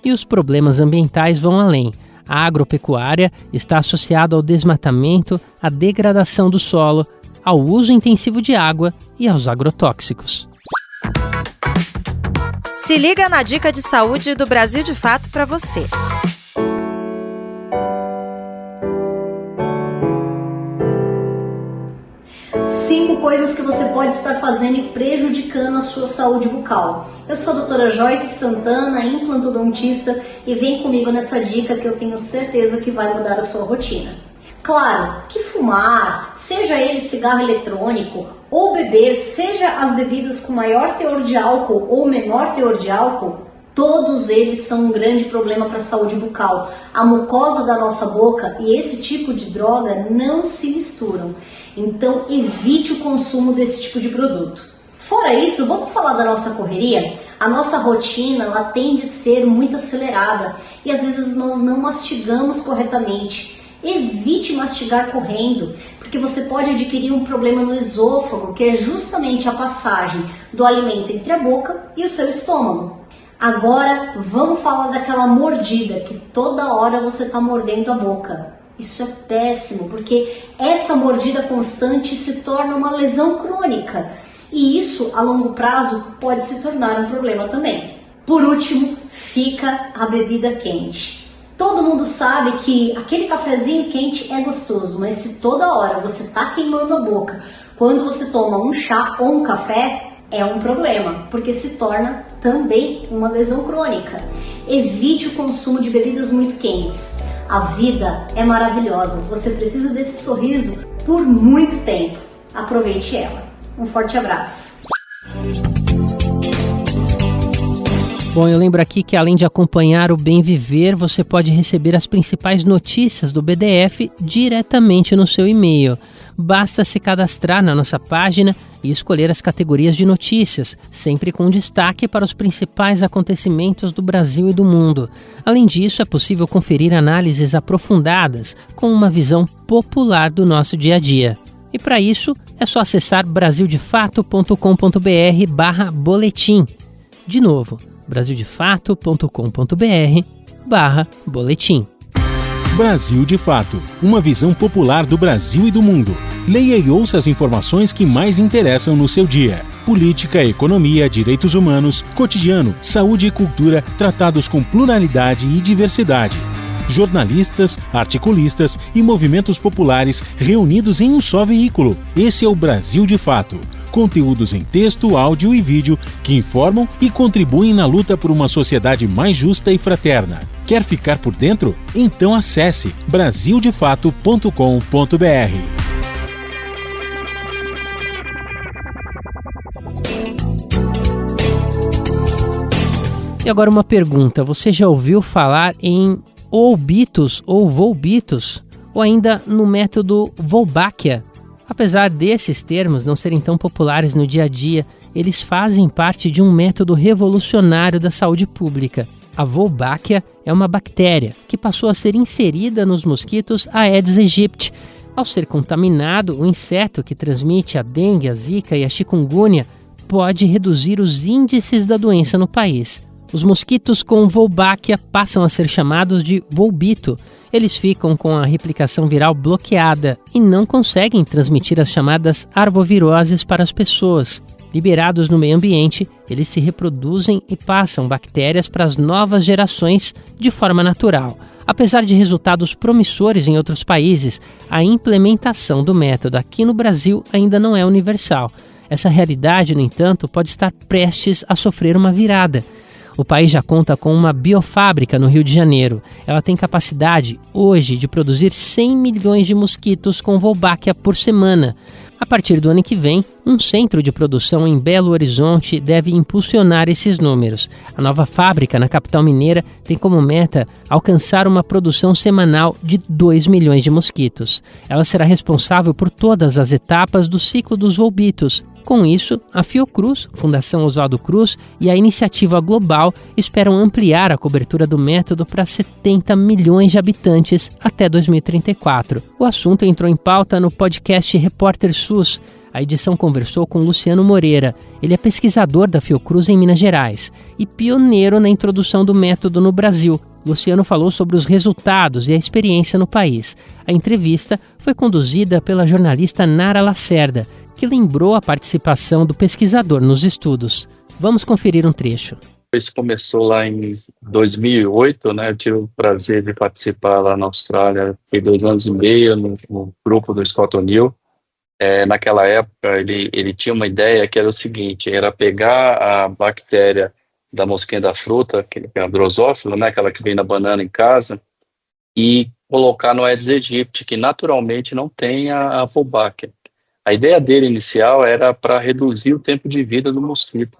E os problemas ambientais vão além. A agropecuária está associada ao desmatamento, à degradação do solo, ao uso intensivo de água e aos agrotóxicos. Se liga na dica de saúde do Brasil de Fato para você. Cinco coisas que você pode estar fazendo e prejudicando a sua saúde bucal. Eu sou a doutora Joyce Santana, implantodontista, e vem comigo nessa dica que eu tenho certeza que vai mudar a sua rotina. Claro que fumar, seja ele cigarro eletrônico, ou beber, seja as bebidas com maior teor de álcool ou menor teor de álcool, todos eles são um grande problema para a saúde bucal. A mucosa da nossa boca e esse tipo de droga não se misturam. Então evite o consumo desse tipo de produto. Fora isso, vamos falar da nossa correria? A nossa rotina, ela tende a ser muito acelerada e às vezes nós não mastigamos corretamente. Evite mastigar correndo, porque você pode adquirir um problema no esôfago, que é justamente a passagem do alimento entre a boca e o seu estômago. Agora vamos falar daquela mordida que toda hora você está mordendo a boca. Isso é péssimo, porque essa mordida constante se torna uma lesão crônica e isso a longo prazo pode se tornar um problema também. Por último, fica a bebida quente. Todo mundo sabe que aquele cafezinho quente é gostoso, mas se toda hora você está queimando a boca, quando você toma um chá ou um café, é um problema, porque se torna também uma lesão crônica. Evite o consumo de bebidas muito quentes. A vida é maravilhosa, você precisa desse sorriso por muito tempo. Aproveite ela. Um forte abraço. Bom, eu lembro aqui que além de acompanhar o Bem Viver, você pode receber as principais notícias do BDF diretamente no seu e-mail. Basta se cadastrar na nossa página e escolher as categorias de notícias, sempre com destaque para os principais acontecimentos do Brasil e do mundo. Além disso, é possível conferir análises aprofundadas com uma visão popular do nosso dia a dia. E para isso, é só acessar brasildefato.com.br/boletim. De novo, brasildefato.com.br/boletim. Brasil de Fato, uma visão popular do Brasil e do mundo. Leia e ouça as informações que mais interessam no seu dia. Política, economia, direitos humanos, cotidiano, saúde e cultura, tratados com pluralidade e diversidade. Jornalistas, articulistas e movimentos populares reunidos em um só veículo. Esse é o Brasil de Fato. Conteúdos em texto, áudio e vídeo que informam e contribuem na luta por uma sociedade mais justa e fraterna. Quer ficar por dentro? Então acesse brasildefato.com.br. E agora uma pergunta, você já ouviu falar em oubitos ou volbitos? Ou ainda no método Wolbachia? Apesar desses termos não serem tão populares no dia a dia eles fazem parte de um método revolucionário da saúde pública. A Wolbachia é uma bactéria que passou a ser inserida nos mosquitos Aedes aegypti. Ao ser contaminado, o inseto que transmite a dengue, a zika e a chikungunya pode reduzir os índices da doença no país. Os mosquitos com Wolbachia passam a ser chamados de Wolbito. Eles ficam com a replicação viral bloqueada e não conseguem transmitir as chamadas arboviroses para as pessoas. Liberados no meio ambiente, eles se reproduzem e passam bactérias para as novas gerações de forma natural. Apesar de resultados promissores em outros países, a implementação do método aqui no Brasil ainda não é universal. Essa realidade, no entanto, pode estar prestes a sofrer uma virada. O país já conta com uma biofábrica no Rio de Janeiro. Ela tem capacidade, hoje, de produzir 100 milhões de mosquitos com Wolbachia por semana. A partir do ano que vem, um centro de produção em Belo Horizonte deve impulsionar esses números. A nova fábrica na capital mineira tem como meta alcançar uma produção semanal de 2 milhões de mosquitos. Ela será responsável por todas as etapas do ciclo dos Wolbitos. Com isso, a Fiocruz, Fundação Oswaldo Cruz e a Iniciativa Global esperam ampliar a cobertura do método para 70 milhões de habitantes até 2034. O assunto entrou em pauta no podcast Repórter SUS. A edição conversou com Luciano Moreira. Ele é pesquisador da Fiocruz em Minas Gerais e pioneiro na introdução do método no Brasil. Luciano falou sobre os resultados e a experiência no país. A entrevista foi conduzida pela jornalista Nara Lacerda, que lembrou a participação do pesquisador nos estudos. Vamos conferir um trecho. Isso começou lá em 2008, né? Eu tive o prazer de participar lá na Austrália, fiquei 2 anos e meio no grupo do Scott O'Neill. Naquela época ele tinha uma ideia que era o seguinte, era pegar a bactéria da mosquinha da fruta, que é a drosófila, né? Aquela que vem na banana em casa, e colocar no Aedes aegypti, que naturalmente não tem a Wolbachia. A ideia dele inicial era para reduzir o tempo de vida do mosquito.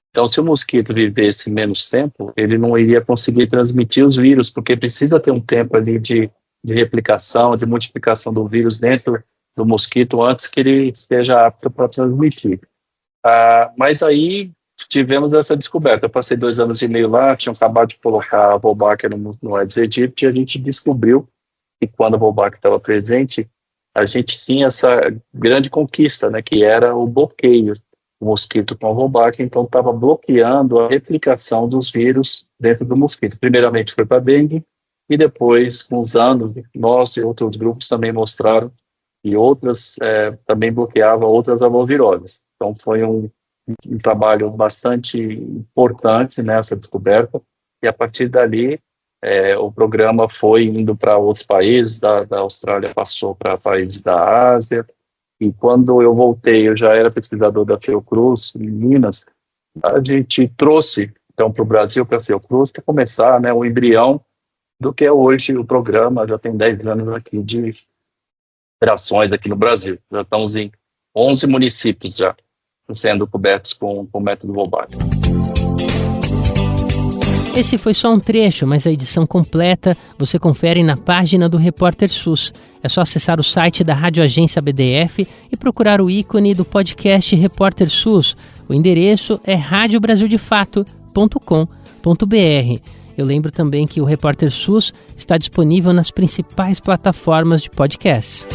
Então, se o mosquito vivesse menos tempo, ele não iria conseguir transmitir os vírus, porque precisa ter um tempo ali de replicação, de multiplicação do vírus dentro do mosquito antes que ele esteja apto para transmitir. Mas aí tivemos essa descoberta. Eu passei 2 anos e meio lá, tinham acabado de colocar a Wolbachia no Aedes aegypti, e a gente descobriu que quando a Wolbachia estava presente, a gente tinha essa grande conquista, né, que era o bloqueio do mosquito com a Wolbachia, então estava bloqueando a replicação dos vírus dentro do mosquito. Primeiramente foi para a dengue, e depois, com os anos, nós e outros grupos também mostraram que outras também bloqueavam outras arboviroses. Então foi um trabalho bastante importante nessa descoberta, e a partir dali o programa foi indo para outros países, da Austrália passou para países da Ásia, e quando eu voltei, eu já era pesquisador da Fiocruz, em Minas, a gente trouxe então para o Brasil, para a Fiocruz, para começar, né, o embrião do que é hoje o programa. Já tem 10 anos aqui de operações aqui no Brasil, já estamos em 11 municípios já sendo cobertos com o método Wolbachia. Esse foi só um trecho, mas a edição completa você confere na página do Repórter SUS. É só acessar o site da Rádio Agência BDF e procurar o ícone do podcast Repórter SUS. O endereço é radiobrasildefato.com.br. Eu lembro também que o Repórter SUS está disponível nas principais plataformas de podcasts.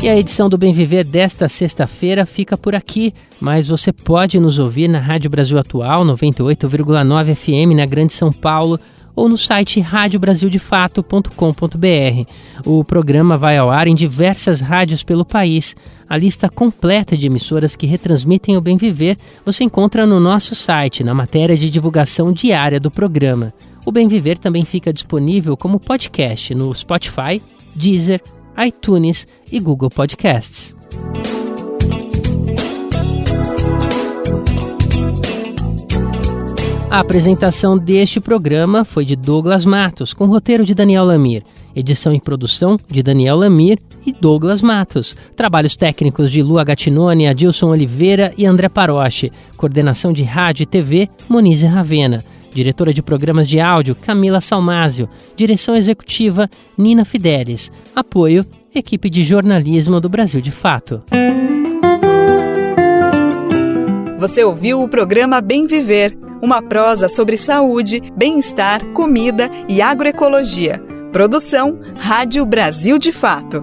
E a edição do Bem Viver desta sexta-feira fica por aqui, mas você pode nos ouvir na Rádio Brasil Atual, 98,9 FM na Grande São Paulo, ou no site radiobrasildefato.com.br. O programa vai ao ar em diversas rádios pelo país. A lista completa de emissoras que retransmitem o Bem Viver você encontra no nosso site, na matéria de divulgação diária do programa. O Bem Viver também fica disponível como podcast no Spotify, Deezer, iTunes e Google Podcasts. A apresentação deste programa foi de Douglas Matos, com roteiro de Daniel Lamir, edição e produção de Daniel Lamir e Douglas Matos, trabalhos técnicos de Lua Gattinoni, Adilson Oliveira e André Paroche, coordenação de rádio e TV, Monize Ravena, diretora de programas de áudio, Camila Salmásio, direção executiva, Nina Fidelis, apoio, equipe de jornalismo do Brasil de Fato. Você ouviu o programa Bem Viver, uma prosa sobre saúde, bem-estar, comida e agroecologia. Produção Rádio Brasil de Fato.